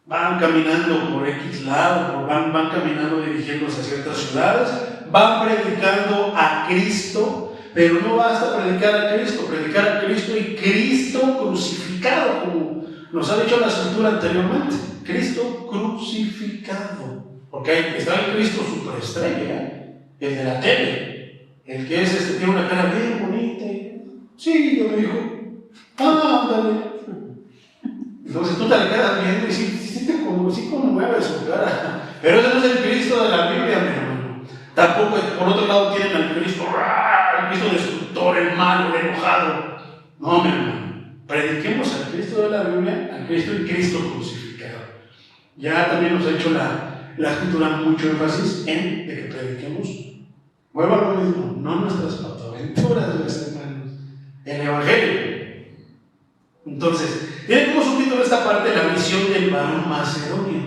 Speaker 1: van caminando por X lado, van caminando dirigiéndose a ciertas ciudades, van predicando a Cristo, pero no basta predicar a Cristo y Cristo crucificado, como nos ha dicho la Escritura anteriormente. Cristo crucificado. Porque ahí está el Cristo superestrella, el de la tele, el que tiene una cara bien bonita. Sí, yo me dijo, ándale. Entonces tú te le quedas viendo y sí te conmueve su cara. Pero ese no es el Cristo de la Biblia, mi hermano. Tampoco, por otro lado, tienen al Cristo destructor, el malo, el enojado. No, mi hermano. Prediquemos al Cristo de la Biblia, al Cristo y Cristo crucificado. Ya también nos ha hecho la Escritura mucho énfasis en de que prediquemos, vuelvo a lo mismo, no nuestras patoaventuras, mis hermanos, el Evangelio. Entonces, tiene como subtítulo esta parte, la misión del varón macedonio.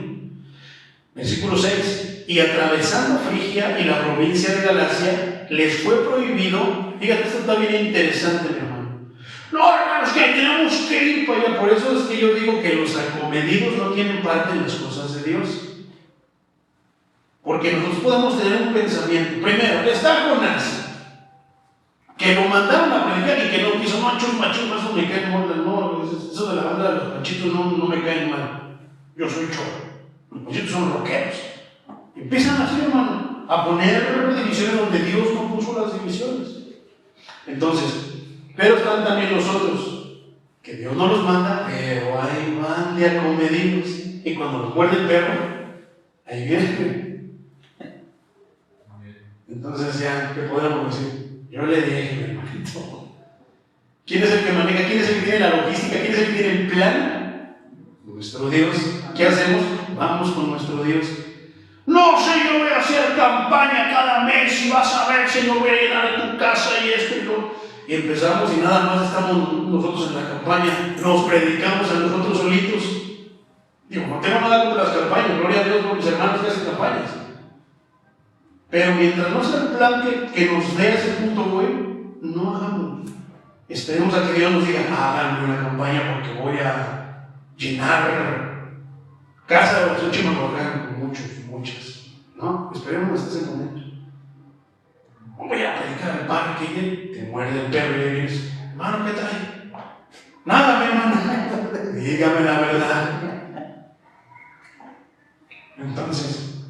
Speaker 1: Versículo 6: y atravesando Frigia y la provincia de Galacia, les fue prohibido. Fíjate, esto está bien interesante, mi hermano. No, hermanos, que tenemos que ir para allá. Por eso es que yo digo que los acomedidos no tienen parte en las cosas de Dios. Porque nosotros podemos tener un pensamiento. Primero, está Jonás, que lo mandaron a predicar y que no quiso. Machos, eso me caen mal. No, eso de la banda de los panchitos no me caen mal. Yo soy chorro. Los panchitos son rockeros. Empiezan así, hermano, a poner divisiones donde Dios no puso las divisiones. Entonces, pero están también los otros, que Dios no los manda, pero ahí van de acomedidos. Y cuando los muerde el perro, ahí vienen. Entonces ya, ¿qué podemos decir? Yo le dije, mi hermanito, ¿quién es el que maneja? ¿Quién es el que tiene la logística? ¿Quién es el que tiene el plan? nuestro Dios. ¿Qué hacemos? Vamos con nuestro Dios. No, Señor, voy a hacer campaña cada mes y vas a ver, Señor, voy a llenar tu casa y esto y lo. Y empezamos y nada más estamos nosotros en la campaña, nos predicamos a nosotros solitos. Digo, no tengo nada contra las campañas, gloria a Dios por mis hermanos que hacen campañas. Pero mientras no sea el plan que nos dé a ese punto hoy, no hagamos. Esperemos a que Dios nos diga, háganme una campaña porque voy a llenar casa de los Chimalhuacán con muchas. ¿No? Esperemos hasta ese momento. Voy a predicar al parque y te muerde el perro y dices, hermano, ¿qué trae? Nada, mi hermano. Dígame la verdad. Entonces,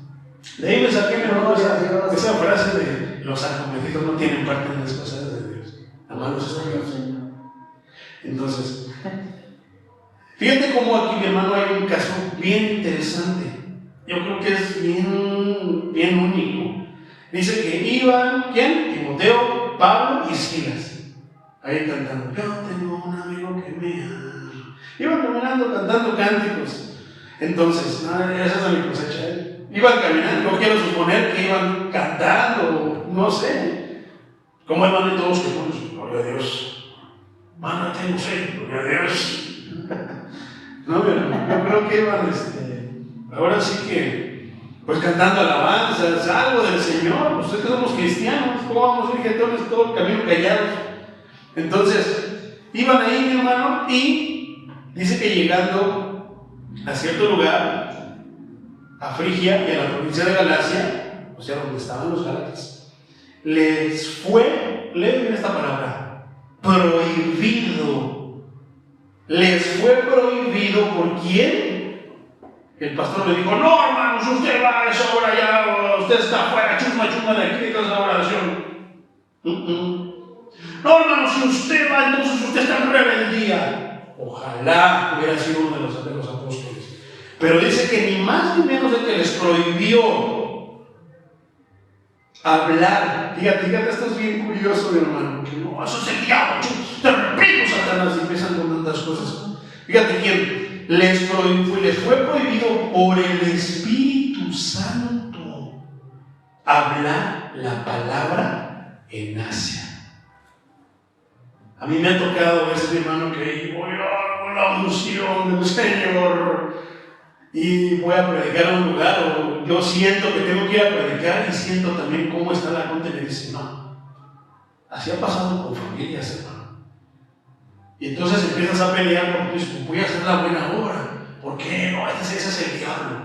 Speaker 1: de ahí me saqué, mi hermano, esa frase de los acometidos no tienen parte en las cosas de Dios. Amados estudios. Entonces, fíjate cómo aquí, mi hermano, hay un caso bien interesante. Yo creo que es bien único. Dice que iban, ¿quién? Timoteo, Pablo y Silas. Ahí cantando. Yo tengo un amigo que me ama. Iban caminando cantando cánticos. Entonces, esa es mi cosecha. Iban caminando, no quiero suponer que iban cantando, no sé. Como hermano todos que ponen, gloria a Dios. Mano, tengo sed, gloria a Dios. No, pero yo creo que iban, ahora sí que, pues cantando alabanzas, algo del Señor. Nosotros que somos cristianos, ¿cómo vamos a ir getones todo el camino callados? Entonces, iban ahí, mi hermano, y dice que llegando a cierto lugar, a Frigia y a la provincia de Galacia, o sea, donde estaban los Gálatas, les fue, lee bien esta palabra, prohibido. Les fue prohibido, ¿por quién? El pastor le dijo, no, hermanos, usted va a esa hora ya, usted está afuera, chusma de aquí, de esa oración. No, hermanos, si usted va, entonces usted está en rebeldía. Ojalá hubiera sido uno de los apóstoles. Pero dice que ni más ni menos de que les prohibió hablar. Fíjate, esto es bien curioso, mi hermano. Que no, eso es el diablo, te repito, Satanás, y empiezan con tantas cosas. Fíjate quién les fue prohibido por el Espíritu Santo hablar la palabra en Asia. A mí me ha tocado a veces, mi hermano, que voy a la unción del Señor y voy a predicar a un lugar, o yo siento que tengo que ir a predicar y siento también cómo está la gente y me dice, no, así ha pasado con familias, hermano. Y entonces empiezas a pelear porque dices, voy a hacer la buena obra. ¿Por qué? No, ese es el diablo.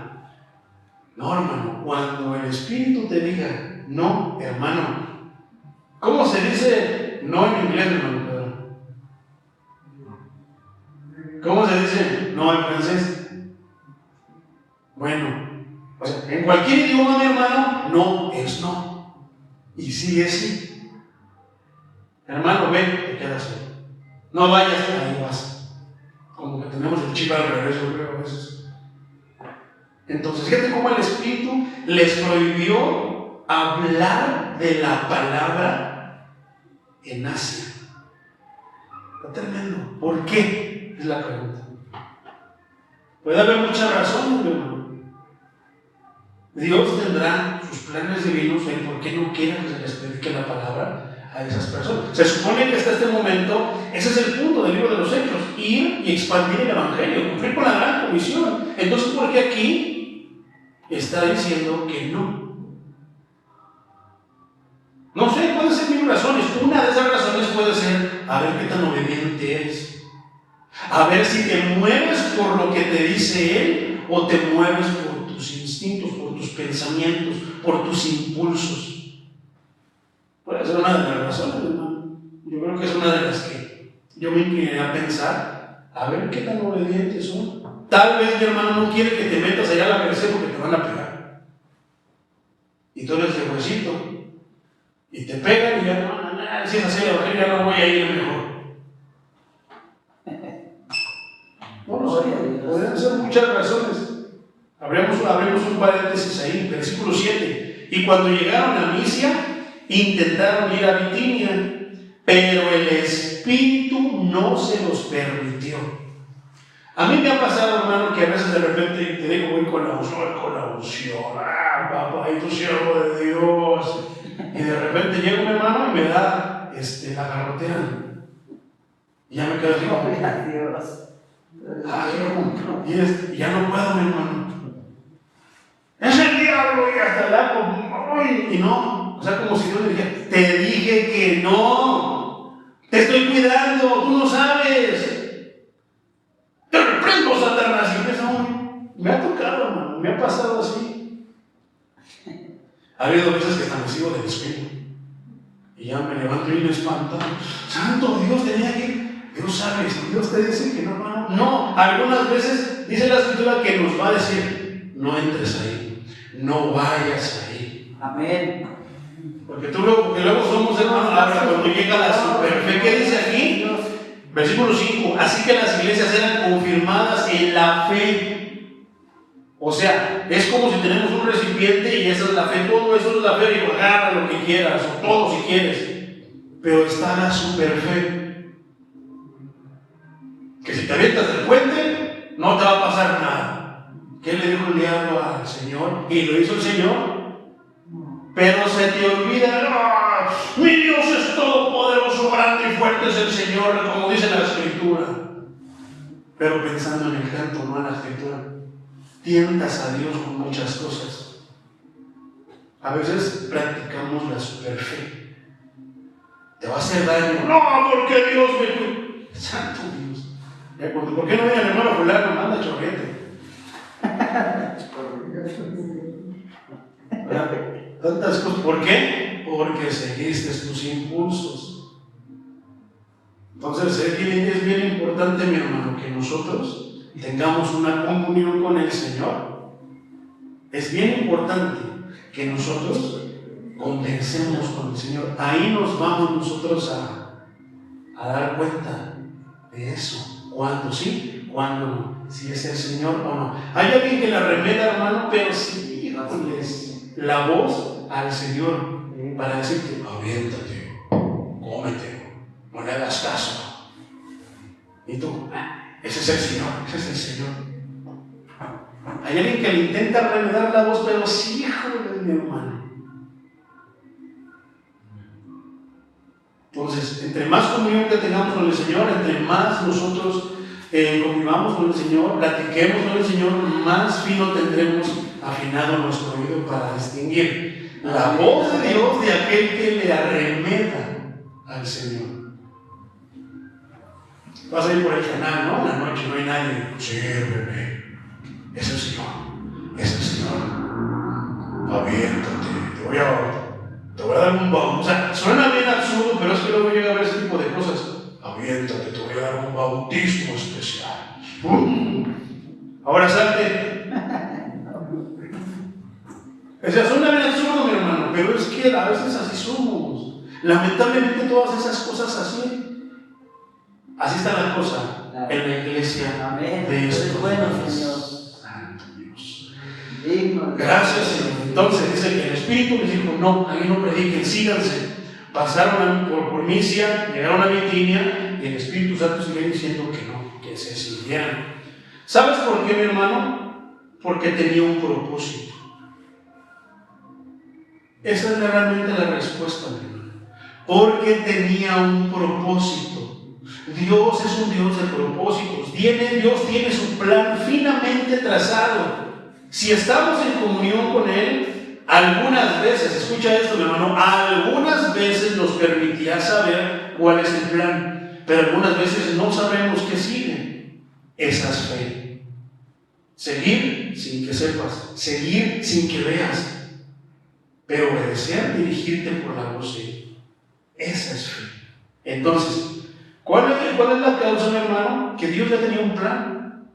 Speaker 1: No, hermano, cuando el Espíritu te diga, no, hermano. ¿Cómo se dice no en inglés, hermano? ¿Cómo se dice no en francés? Bueno, o sea, en cualquier idioma, mi hermano, no es no. Y sí es sí. Hermano, ven, te quedas ahí. No vayas, ahí vas. Como que tenemos el chip al revés, yo creo a veces. Entonces, fíjate cómo el Espíritu les prohibió hablar de la palabra en Asia. Está tremendo. ¿Por qué? Es la pregunta. Puede haber muchas razones, mi hermano. Dios tendrá sus planes divinos en por qué no quiere que se les predique la palabra a esas personas. Se supone que hasta este momento, ese es el punto del libro de los Hechos, ir y expandir el Evangelio, cumplir con la gran comisión. Entonces, ¿por qué aquí está diciendo que no? No sé, pueden ser mil razones. Una de esas razones puede ser a ver qué tan obediente eres, a ver si te mueves por lo que te dice Él o te mueves por tus instintos, por tus pensamientos, por tus impulsos. Puede ser una de las razones, hermano. Yo creo que es una de las que yo me incliné a pensar, a ver qué tan obedientes son. Tal vez mi hermano no quiere que te metas allá a la cárcel porque te van a pegar. Y tú eres de huesito. Y te pegan y ya no, si es así, ya no voy a ir mejor. No lo sé, podrían ser muchas razones. Abrimos un paréntesis ahí, versículo 7. Y cuando llegaron a Misia, intentaron ir a Bitinia, pero el Espíritu no se los permitió. A mí me ha pasado, hermano, que a veces de repente te digo, voy con la unción, papá, y tu siervo de Dios. Y de repente llega mi hermano y me da la garrotera. Y ya me quedo así como, y ya no puedo, mi hermano. Es el diablo y hasta la y no, o sea, como si Dios le dijera, te dije que no, te estoy cuidando, tú no sabes, te reprendo, Satanás. Y me ha tocado, hermano, me ha pasado así. Ha habido veces que hasta me sigo del espíritu y ya me levanto y me espantado. Santo Dios, tenía que, Dios sabe, si Dios te dice que no, hermano. No, algunas veces dice la Escritura que nos va a decir, no entres ahí, no vayas ahí.
Speaker 2: Amén.
Speaker 1: Porque luego somos hermanos. Ahora, cuando llega la superfe, ¿qué dice aquí? Versículo 5. Así que las iglesias eran confirmadas en la fe. O sea, es como si tenemos un recipiente y esa es la fe. Todo eso es la fe. Y agarra lo que quieras, o todo si quieres. Pero está la superfe. Que si te avientas del puente, no te va a pasar nada. ¿Qué le dijo el diablo al Señor? Y lo hizo el Señor. Pero se te olvida, ¡ah! Mi Dios es todopoderoso, grande y fuerte es el Señor, como dice la Escritura. Pero pensando en el canto, no en la Escritura. Tientas a Dios con muchas cosas. A veces practicamos la superfe. Te va a hacer daño. No, porque Dios me cuida. Santo Dios. ¿Por qué no viene el hermano fulano? Manda chorrete. ¿Verdad? Tantas cosas. ¿Por qué? Porque seguiste tus impulsos. Entonces es bien importante, mi hermano, que nosotros tengamos una comunión con el Señor. Es bien importante que nosotros conversemos con el Señor. Ahí nos vamos nosotros a dar cuenta de eso. ¿Cuándo sí? ¿Cuándo no? Si es el Señor o no. Hay alguien que la remeda, hermano, pero sí, híjoles, la voz al Señor para decirte, aviéntate, cómete, no le hagas caso. Y tú, ese es el Señor, ese es el Señor. Hay alguien que le intenta remedar la voz, pero sí, híjole, mi hermano. Entonces, entre más comunión que tengamos con el Señor, entre más nosotros convivamos con el Señor, platiquemos con el Señor, más fino tendremos afinado nuestro oído para distinguir la voz de Dios de aquel que le arremeda al Señor. Vas a ir por el canal, ¿no? En la noche no hay nadie. Sírveme. Es el Señor. Es el Señor. Aviéntate. Te voy a dar un bautismo. O sea, suena bien absurdo, pero es que luego llega a ver ese tipo de cosas. Aviéntate, te voy a dar un bautismo especial. Ahora salte. O sea, suena bien absurdo, mi hermano, pero es que a veces así somos. Lamentablemente todas esas cosas así. Así está la cosa en la iglesia.
Speaker 2: Amén.
Speaker 1: De estos
Speaker 2: bueno,
Speaker 1: días.
Speaker 2: Señor.
Speaker 1: Santo Dios.
Speaker 2: Digno.
Speaker 1: Gracias, Señor. Entonces dice que el Espíritu les dijo, no, ahí no prediquen, síganse. Pasaron por Misia, llegaron a Bitinia y el Espíritu Santo sigue diciendo que no, que se siguieran. ¿Sabes por qué, mi hermano? Porque tenía un propósito. Esa es realmente la respuesta, mi hermano. Porque tenía un propósito. Dios es un Dios de propósitos. Dios tiene su plan finamente trazado. Si estamos en comunión con Él, algunas veces, escucha esto, mi hermano, algunas veces nos permitirá saber cuál es el plan, pero algunas veces no sabemos qué sigue. Esa es fe. Seguir sin que sepas, seguir sin que veas, pero obedecer, dirigirte por la voz de Él. Esa es fe. Entonces, ¿cuál es la causa, mi hermano? Que Dios ya tenía un plan.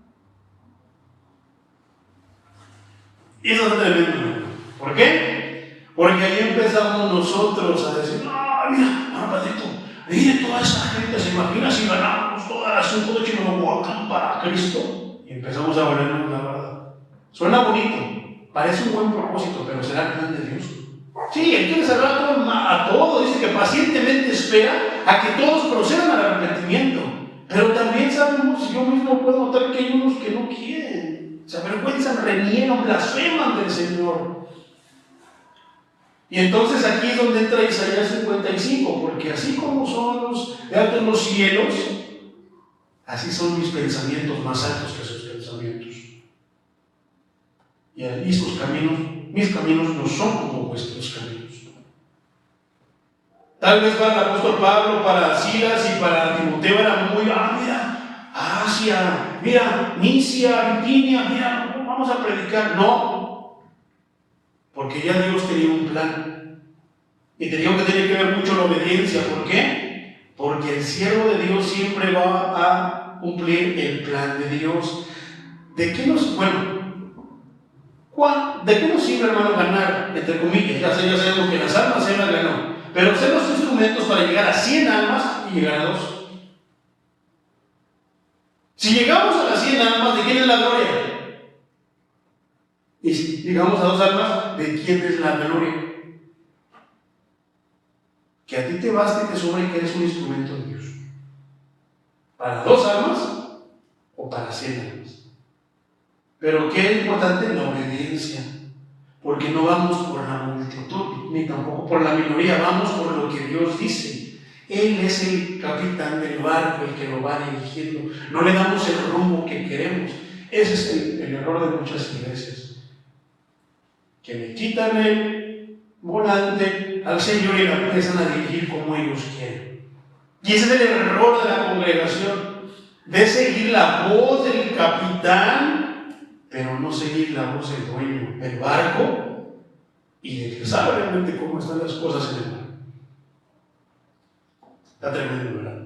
Speaker 1: Y eso es tremendo. ¿Por qué? Porque ahí empezamos nosotros a decir, no, mira, Padrito, mire toda esa gente, se imagina si ganamos todas las 5 de Chimalhuacán para Cristo. Y empezamos a volvernos la verdad. Suena bonito, parece un buen propósito, pero será el plan de Dios. Sí, Él quiere salvar a todos, dice que pacientemente espera a que todos procedan al arrepentimiento. Pero también sabemos, yo mismo puedo notar que hay unos que no quieren, se avergüenzan, reniegan, blasfeman del Señor. Y entonces aquí es donde entra Isaías 55, porque así como son de altos los cielos, así son mis pensamientos más altos que sus pensamientos. Y sus caminos, mis caminos no son como vuestros caminos. Tal vez para el apóstol Pablo, para Silas y para Timoteo era muy, mira, Asia, mira, Misia, Bitinia, mira, vamos a predicar. No, porque ya Dios tenía un plan. Y te digo que tiene que ver mucho la obediencia. ¿Por qué? Porque el siervo de Dios siempre va a cumplir el plan de Dios. ¿De qué nos sirve, hermano, ganar, entre comillas? Ya sabemos que las almas Él las ganó. Pero ser los instrumentos para llegar a 100 almas y llegar a 2. Si llegamos a las 100 almas, ¿de quién es la gloria? Y si llegamos a 2 almas, ¿de quién es la gloria? Que a ti te baste y te sobre que eres un instrumento de Dios. ¿Para 2 almas o para 100 almas? Pero ¿qué es importante? La obediencia. Porque no vamos por la multitud, ni tampoco por la minoría, vamos por lo que Dios dice. Él es el capitán del barco, el que lo va dirigiendo. No le damos el rumbo que queremos. Ese es el error de muchas iglesias. Que le quitan el volante al Señor y la empiezan a dirigir como ellos quieren. Y ese es el error de la congregación, de seguir la voz del capitán, pero no seguir la voz del dueño del barco y de que sabe realmente cómo están las cosas en el mar. Está tremendo, ¿verdad?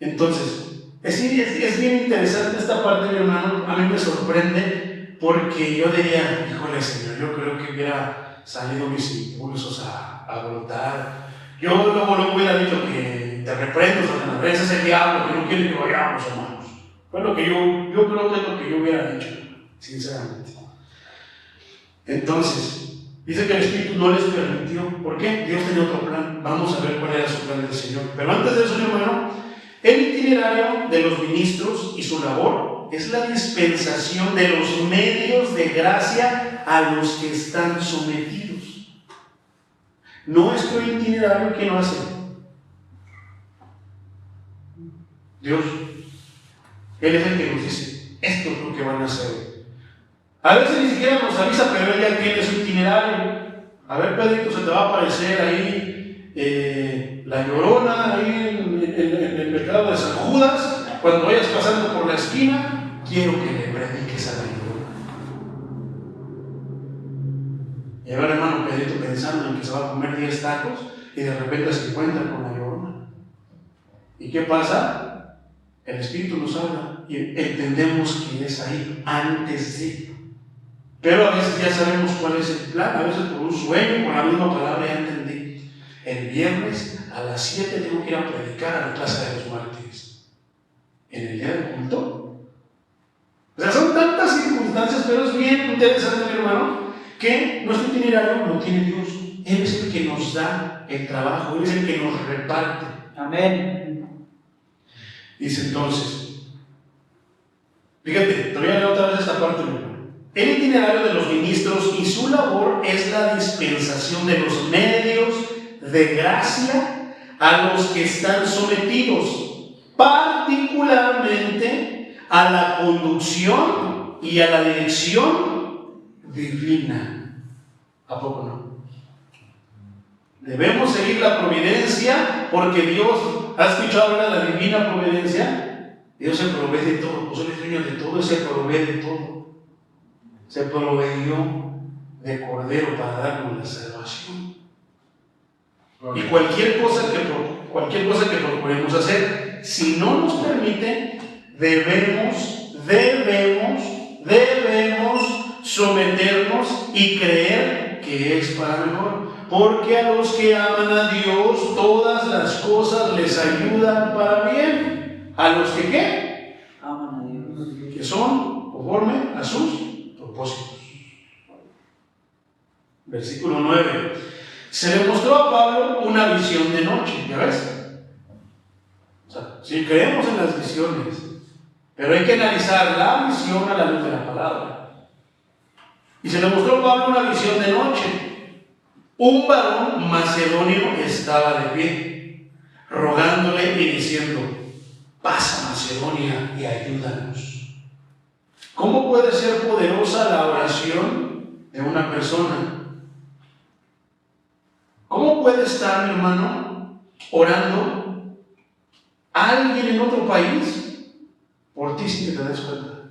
Speaker 1: Entonces, es bien interesante esta parte, mi hermano. A mí me sorprende porque yo diría, híjole, Señor, yo creo que hubiera salido mis impulsos a brotar. Yo luego hubiera dicho que te reprendo, Satanás, ese es el diablo que no quiere que vayamos, hermanos. Fue lo que yo creo que es lo que yo hubiera dicho, sinceramente. Entonces, dice que el Espíritu no les permitió. ¿Por qué? Dios tenía otro plan. Vamos a ver cuál era su plan del Señor. Pero antes de eso, mi hermano, el itinerario de los ministros y su labor es la dispensación de los medios de gracia a los que están sometidos. Nuestro itinerario, ¿quién lo hace? Dios. Él es el que nos dice, esto es lo que van a hacer. A veces ni siquiera nos avisa, pero Él ya tiene su itinerario. A ver, Pedrito, se te va a aparecer ahí la Llorona, ahí en el mercado de San Judas. Cuando vayas pasando por la esquina, quiero que le prediques a la Llorona. Y ahora, hermano Pedrito, pensando en que se va a comer 10 tacos y de repente se encuentra con la Llorona. ¿Y qué pasa? El Espíritu nos habla y entendemos que es ahí antes de. Pero a veces ya sabemos cuál es el plan, a veces por un sueño, con la misma palabra ya entendí. El viernes a las 7 tengo que ir a predicar a la Plaza de los Mártires. En el día del culto. O sea, son tantas circunstancias, pero es bien interesante, mi hermano, que nuestro itinerario lo tiene Dios. Él es el que nos da el trabajo, Él es el que nos reparte.
Speaker 2: Amén.
Speaker 1: Dice entonces, fíjate, te voy a leer otra vez esta parte, mi hermano. El itinerario de los ministros y su labor es la dispensación de los medios de gracia a los que están sometidos, particularmente a la conducción y a la dirección divina. ¿A poco no? Debemos seguir la providencia porque Dios, ¿has escuchado hablar de la divina providencia? Dios se provee de todo, pues Él es dueño de todo, Él se provee de todo. Se proveyó de cordero para darnos la salvación. Y cualquier cosa que procuremos hacer, si no nos permite, debemos someternos y creer que es para mejor. Porque a los que aman a Dios, todas las cosas les ayudan para bien. ¿A los que qué?
Speaker 2: Aman a Dios.
Speaker 1: Que son conforme a sus propósitos. Versículo 9. Se le mostró a Pablo una visión de noche, ¿ya ves? Sí, creemos en las visiones, pero hay que analizar la visión a la luz de la palabra. Y se le mostró a Pablo una visión de noche. Un varón macedonio estaba de pie, rogándole y diciendo: pasa, Macedonia, y ayúdanos. ¿Cómo puede ser poderosa la oración de una persona? ¿Cómo puede estar, mi hermano, orando a alguien en otro país por ti sin que te des cuenta?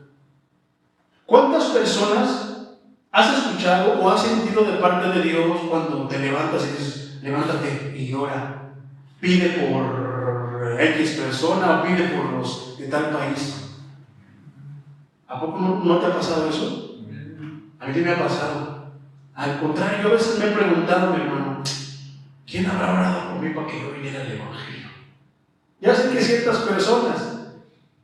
Speaker 1: ¿Cuántas personas has escuchado o has sentido de parte de Dios cuando te levantas y dices: levántate y ora, pide por X persona o pide por los de tal país? ¿A poco no te ha pasado eso? A mí sí me ha pasado. Al contrario, yo a veces me he preguntado, mi hermano, ¿quién habrá orado por mí para que yo viniera al Evangelio? Ya sé que ciertas personas,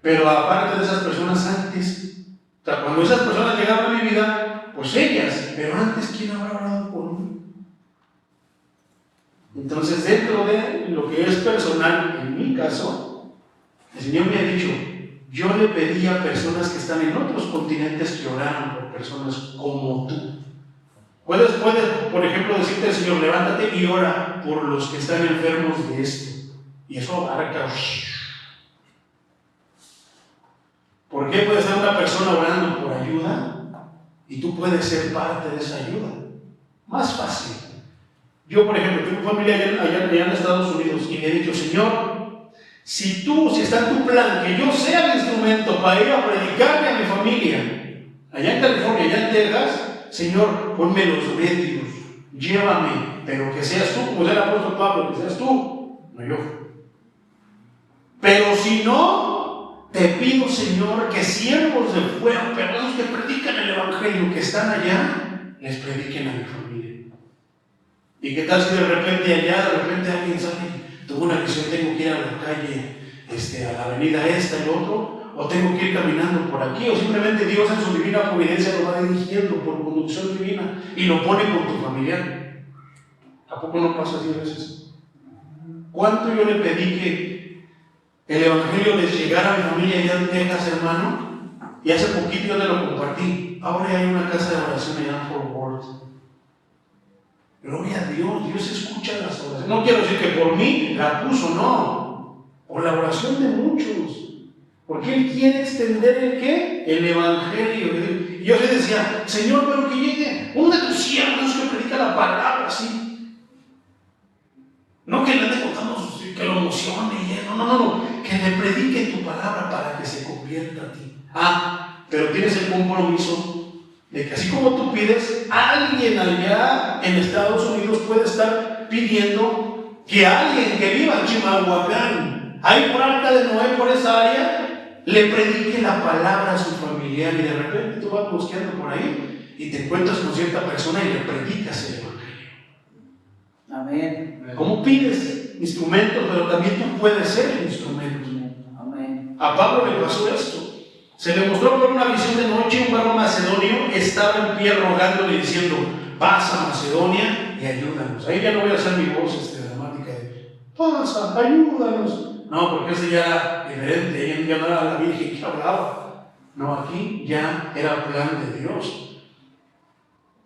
Speaker 1: pero aparte de esas personas antes, o sea, cuando esas personas llegaron a mi vida, pues ellas, pero antes, ¿quién habrá orado por mí? Entonces, dentro de lo que es personal, en mi caso, el Señor me ha dicho: yo le pedí a personas que están en otros continentes que oraran por personas como tú. Puedes, por ejemplo, decirte al Señor: levántate y ora por los que están enfermos de esto. Y eso abarca. ¿Por qué puede estar una persona orando por ayuda y tú puedes ser parte de esa ayuda? Más fácil. Yo, por ejemplo, tengo familia allá en Estados Unidos y le he dicho: Señor, si está en tu plan que yo sea el instrumento para ir a predicarle a mi familia, allá en California, allá en Texas, Señor, ponme los medios, llévame, pero que seas tú, como decía el apóstol Pablo, que seas tú, no yo. Pero si no, te pido, Señor, que siervos de fuera, personas que predican el Evangelio, que están allá, les prediquen a mi familia. ¿Y qué tal si de repente alguien sale: tuvo una visión, tengo que ir a la calle, a la avenida esta y otro, o tengo que ir caminando por aquí, o simplemente Dios en su divina providencia lo va dirigiendo por conducción divina y lo pone con tu familiar? ¿A poco no pasa así a veces? ¿Cuánto yo le pedí que el Evangelio les llegara a mi familia allá en Texas, hermano? Y hace poquito yo te lo compartí. Ahora hay una casa de oración allá en Fort Worth. Gloria a Dios, Dios escucha las oraciones. No quiero decir que por mí la puso, no. Por la oración de muchos. Porque Él quiere extender ¿el qué? El Evangelio. Y yo le decía: Señor, pero que llegue uno de tus siervos que predica la palabra, ¿sí? No que le ande contando, que lo emocione, no. Que le predique tu palabra para que se convierta a ti. Pero tienes el compromiso de que así como tú pides, alguien allá en Estados Unidos puede estar pidiendo que alguien que viva en Chimalhuacán, ahí por Arca de Noé, por esa área, le predique la palabra a su familiar. Y de repente tú vas buscando por ahí y te encuentras con cierta persona y le predicas el Evangelio.
Speaker 2: Amén.
Speaker 1: ¿Cómo pides instrumentos? Pero también tú puedes ser el instrumento.
Speaker 2: Amén.
Speaker 1: A Pablo le pasó esto. Se le mostró por una visión de noche: un varón macedonio estaba en pie rogándole diciendo: pasa, Macedonia, y ayúdanos. Ahí ya no voy a hacer mi voz dramática de pasa, ayúdanos. No, porque ese ya era diferente. Ahí ya no era la Virgen que hablaba. No, aquí ya era plan de Dios.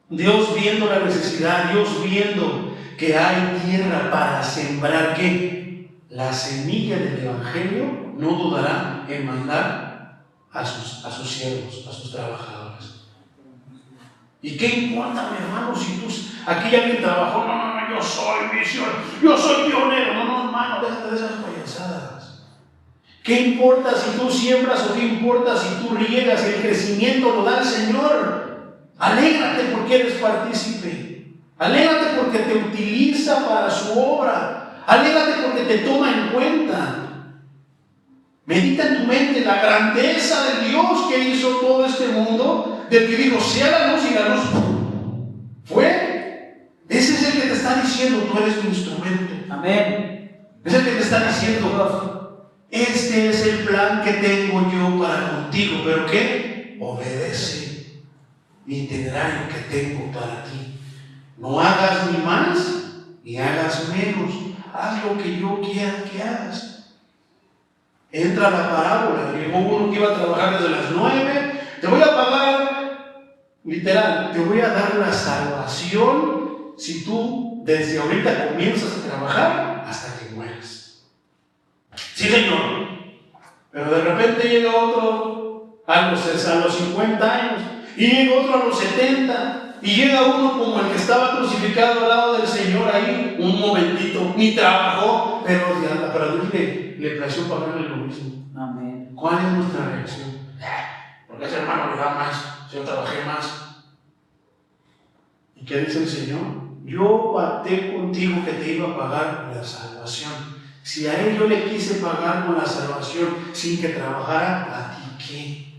Speaker 1: Dios viendo la necesidad, Dios viendo que hay tierra para sembrar, ¿qué? La semilla del Evangelio, no dudará en mandar a sus siervos, a sus trabajadores. ¿Y qué importa, mi hermano, si tú aquí alguien trabajó? No, yo soy misionero, yo soy pionero. No, hermano, déjate de esas payasadas. ¿Qué importa si tú siembras o qué importa si tú riegas? El crecimiento lo da el Señor. Alégrate porque eres partícipe. Alégrate porque te utiliza para su obra. Alégrate porque te toma en cuenta. Medita en tu mente la grandeza de Dios que hizo todo este mundo, del que dijo: sea la luz, y la luz fue. Ese es el que te está diciendo: tú eres mi instrumento.
Speaker 2: Amén.
Speaker 1: Es el que te está diciendo: este es el plan que tengo yo para contigo. ¿Pero qué? Obedece mi itinerario que tengo para ti. No hagas ni más ni hagas menos. Haz lo que yo quiera que hagas. entra la parábola. Llegó uno que iba a trabajar desde las 9. Te voy a pagar, literal, te voy a dar la salvación si tú desde ahorita comienzas a trabajar hasta que mueras. Sí, Señor. Pero de repente llega otro a los 50 años, y llega otro a los 70, y llega uno como el que estaba crucificado al lado del Señor ahí, un momentito, ni trabajó, pero a Dios le plació pagarle lo mismo.
Speaker 2: Amén.
Speaker 1: ¿Cuál es nuestra reacción? Porque ese hermano le da más, yo trabajé más. ¿Y qué dice el Señor? Yo pacté contigo que te iba a pagar la salvación. Si a él yo le quise pagar con la salvación sin que trabajara, ¿a ti qué?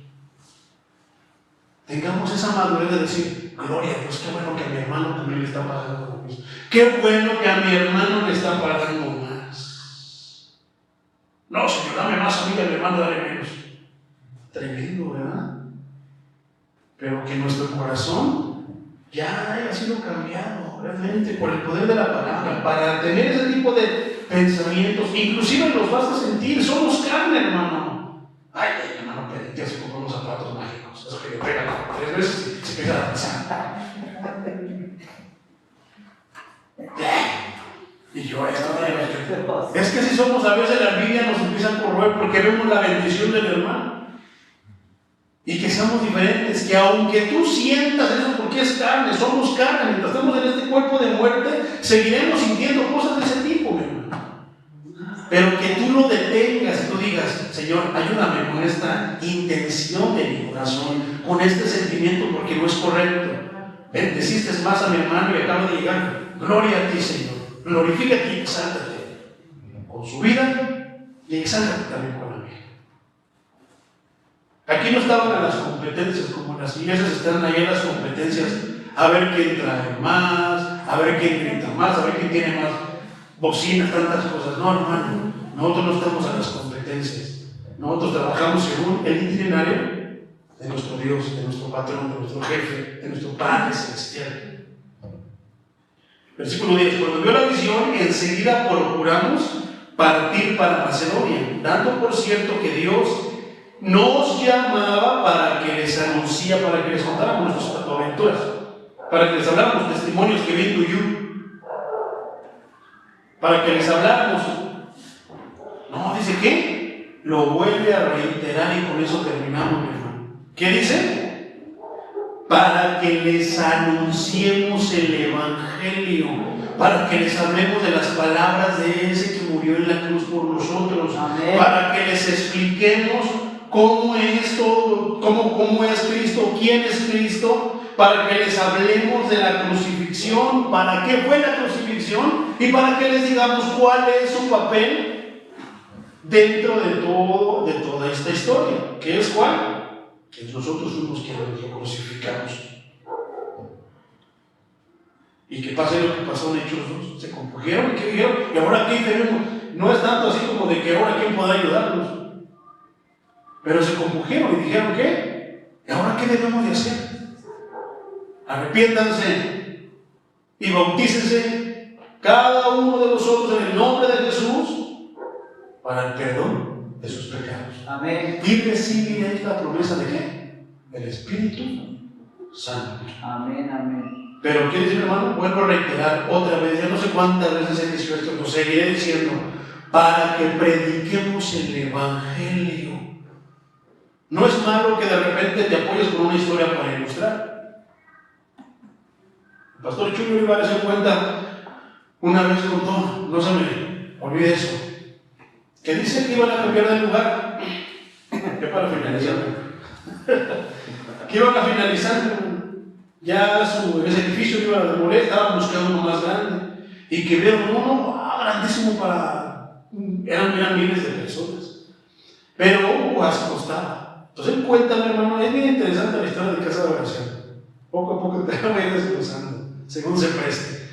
Speaker 1: Tengamos esa madurez de decir, gloria a Dios, qué bueno que a mi hermano también le está pagando lo mismo. Qué bueno que a mi hermano le está pagando más. No, Señor, dame más a mí, a mi hermano dale menos. Tremendo, ¿verdad? Pero que nuestro corazón ya haya sido cambiado realmente por el poder de la palabra, para tener ese tipo de pensamientos, inclusive los vas a sentir, somos carne, hermano. Ay, hermano, pedite se compró unos zapatos mágicos, esos que le pegan 3 veces y se pega la manzana. Y yo, es que si somos, a veces la envidia nos empieza a corroer porque vemos la bendición del hermano. Y que seamos diferentes, que aunque tú sientas eso porque es carne, somos carne, mientras estamos en este cuerpo de muerte, seguiremos sintiendo cosas de ese tipo, mi hermano. Pero que tú lo detengas y tú digas, Señor, ayúdame con esta intención de mi corazón, con este sentimiento, porque no es correcto. Bendeciste más a mi hermano y acaba de llegar. Gloria a ti, Señor. Glorifícate y exáltate con su vida y exáltate también con la mía. Aquí no estaban las competencias, como en las iglesias están ahí las competencias, a ver quién trae más, a ver quién grita más, a ver quién tiene más bocinas, tantas cosas. No, hermano, nosotros no estamos a las competencias. Nosotros trabajamos según el itinerario de nuestro Dios, de nuestro patrón, de nuestro jefe, de nuestro Padre Celestial. Versículo 10. Cuando vio la visión, enseguida procuramos partir para Macedonia, dando por cierto que Dios nos llamaba para que les contáramos nuestras aventuras, para que les habláramos testimonios que vi en Tuyú, para que les habláramos. No, dice que lo vuelve a reiterar y con eso terminamos, mi hermano. ¿Qué dice? Para que les anunciemos el Evangelio, para que les hablemos de las palabras de ese que murió en la cruz por nosotros. Amén. Para que les expliquemos cómo es todo, cómo es Cristo, quién es Cristo, para que les hablemos de la crucifixión, para qué fue la crucifixión y para que les digamos cuál es su papel dentro de toda esta historia. ¿Qué es cuál? Que nosotros fuimos quienes lo crucificamos. Y que pase lo que pasó en Hechos 2, se compugieron y que dijeron, ¿y ahora qué tenemos? No es tanto así como de que ahora quién pueda ayudarnos. Pero se compugieron y dijeron, ¿qué? ¿Y ahora qué debemos de hacer? Arrepiéntanse y bautícense cada uno de vosotros en el nombre de Jesús para el perdón de sus pecados. Amén. Y recibiréis la promesa de qué? Del Espíritu Santo. Amén, amén. Pero ¿qué dice mi hermano? Vuelvo a reiterar otra vez, ya no sé cuántas veces he dicho esto, lo seguiré diciendo, para que prediquemos el Evangelio. No es malo que de repente te apoyes con una historia para ilustrar. El pastor Chulo Olivares se cuenta, una vez contó, no se me olvide eso, que dice que iban a cambiar de lugar, que para finalizar, que iban a finalizar ya ese edificio iba a demoler, estaban buscando uno más grande, y que vieron uno grandísimo eran miles de personas, pero costaba. Entonces él cuenta, mi hermano, es bien interesante la historia de casa de oración. Poco a poco te la voy a ir desglosando, según se preste.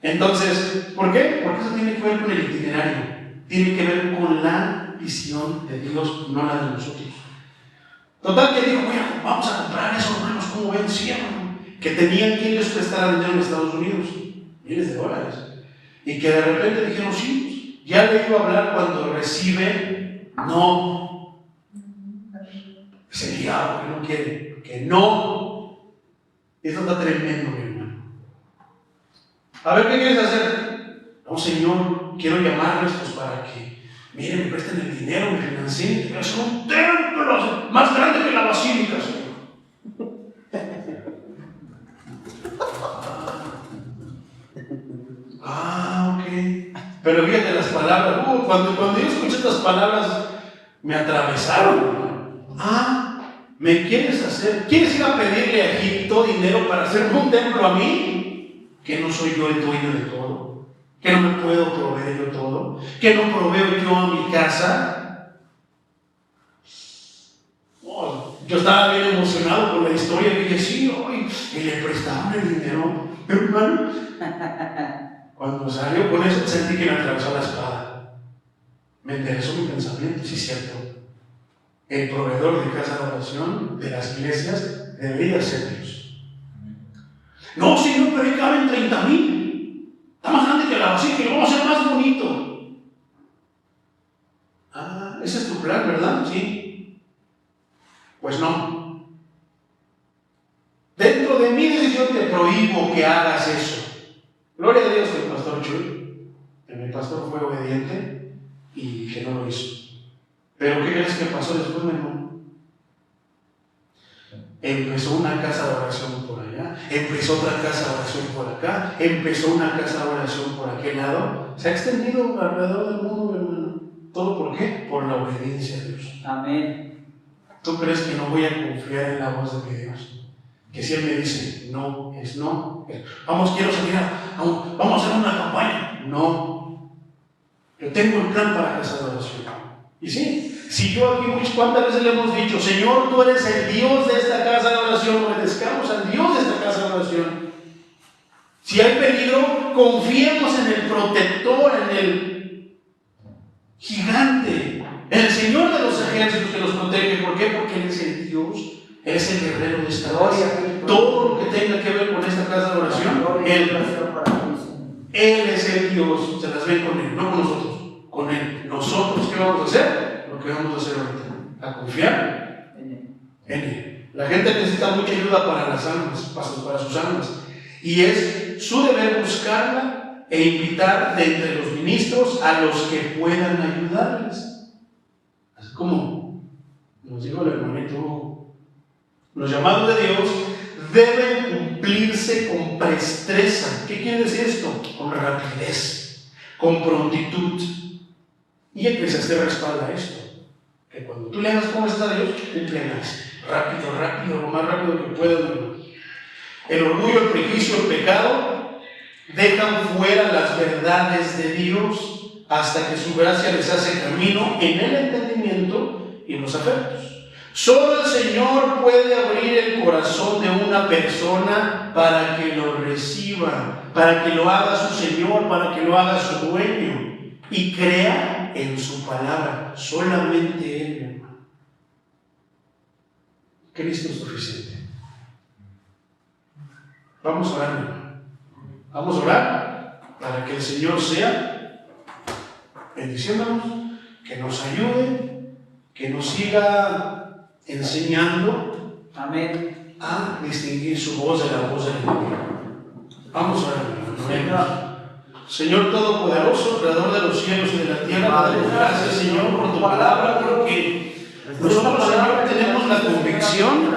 Speaker 1: Entonces, ¿por qué? Porque eso tiene que ver con el itinerario, tiene que ver con la visión de Dios, no la de nosotros. Total que dijo, bueno, vamos a comprar eso, hermanos, ¿cómo ven? Sí, hermano. Que tenían que ellos prestar dinero en Estados Unidos, miles de dólares. Y que de repente dijeron, sí, ya le iba a hablar cuando recibe No. Es el diablo que no quiere, que no. Esto está tremendo, mi hermano. A ver, ¿qué quieres hacer? No, Señor, quiero llamarles pues para que, miren, me presten el dinero, me financien, pero es un templo más grande que la basílica, Señor. Ok. Pero fíjate las palabras. Cuando yo escuché estas palabras, me atravesaron. ¿Me quieres hacer? ¿Quieres ir a pedirle a Egipto dinero para hacerme un templo a mí? ¿Que no soy yo el dueño de todo? ¿Que no me puedo proveer yo todo? ¿Que no proveo yo a mi casa? Yo estaba bien emocionado por la historia. Dije, sí, y le prestaban el dinero, hermano. Cuando salió con eso, sentí que me atravesó la espada. Me interesó mi pensamiento, sí es cierto. El proveedor de casa de oración de las iglesias debería ser Dios. No, Señor, pero ahí caben 30,000. Está más grande que la basílica y lo vamos a hacer más bonito. Ese es tu plan, ¿verdad? Sí. Pues no. Dentro de mi decisión te prohíbo que hagas eso. Gloria a Dios que el pastor Chuy, que mi pastor fue obediente y que no lo hizo. Pero ¿qué crees que pasó después, mi hermano? Empezó una casa de oración por allá, empezó otra casa de oración por acá, empezó una casa de oración por aquel lado. Se ha extendido alrededor del mundo, mi hermano. ¿Todo por qué? Por la obediencia a Dios.
Speaker 2: Amén.
Speaker 1: ¿Tú crees que no voy a confiar en la voz de mi Dios? Que si Él me dice, no, es no. Vamos, quiero salir vamos a hacer una campaña. No. Yo tengo el plan para casa de oración. Y sí, si yo aquí cuántas veces le hemos dicho, Señor, tú eres el Dios de esta casa de oración, obedezcamos al Dios de esta casa de oración. Si hay peligro, confiemos en el protector, en el gigante, en el Señor de los ejércitos que los protege. ¿Por qué? Porque Él es el Dios, Él es el guerrero de esta casa. Todo lo que tenga que ver con esta casa de oración, Él es el Dios. Se las ven con Él, no con nosotros, con Él. Nosotros, ¿qué vamos a hacer? Lo que vamos a hacer ahorita, a confiar en Él. La gente necesita mucha ayuda para las almas, para sus almas, y es su deber buscarla e invitar de entre los ministros a los que puedan ayudarles. Así como nos dijo el hermanito, los llamados de Dios deben cumplirse con presteza. ¿Qué quiere decir esto? Con rapidez, con prontitud. Y Eclesiastés respalda esto, que cuando tú le hagas promesas a Dios, cúmplelas rápido, lo más rápido que puedas. El orgullo, el prejuicio, el pecado dejan fuera las verdades de Dios hasta que su gracia les hace camino en el entendimiento y los afectos. Solo el Señor puede abrir el corazón de una persona para que lo reciba, para que lo haga su Señor, para que lo haga su dueño y crea en su palabra. Solamente Él, mi hermano. Cristo es suficiente. Vamos a orar, mi hermano. Vamos a orar para que el Señor sea bendiciéndonos, que nos ayude, que nos siga enseñando.
Speaker 2: Amén.
Speaker 1: A distinguir su voz de la voz del enemigo. Vamos a orar, mi hermano. Señor Todopoderoso, Creador de los cielos y de la tierra, te damos gracias, Señor, por tu palabra, porque nosotros, Señor, tenemos la convicción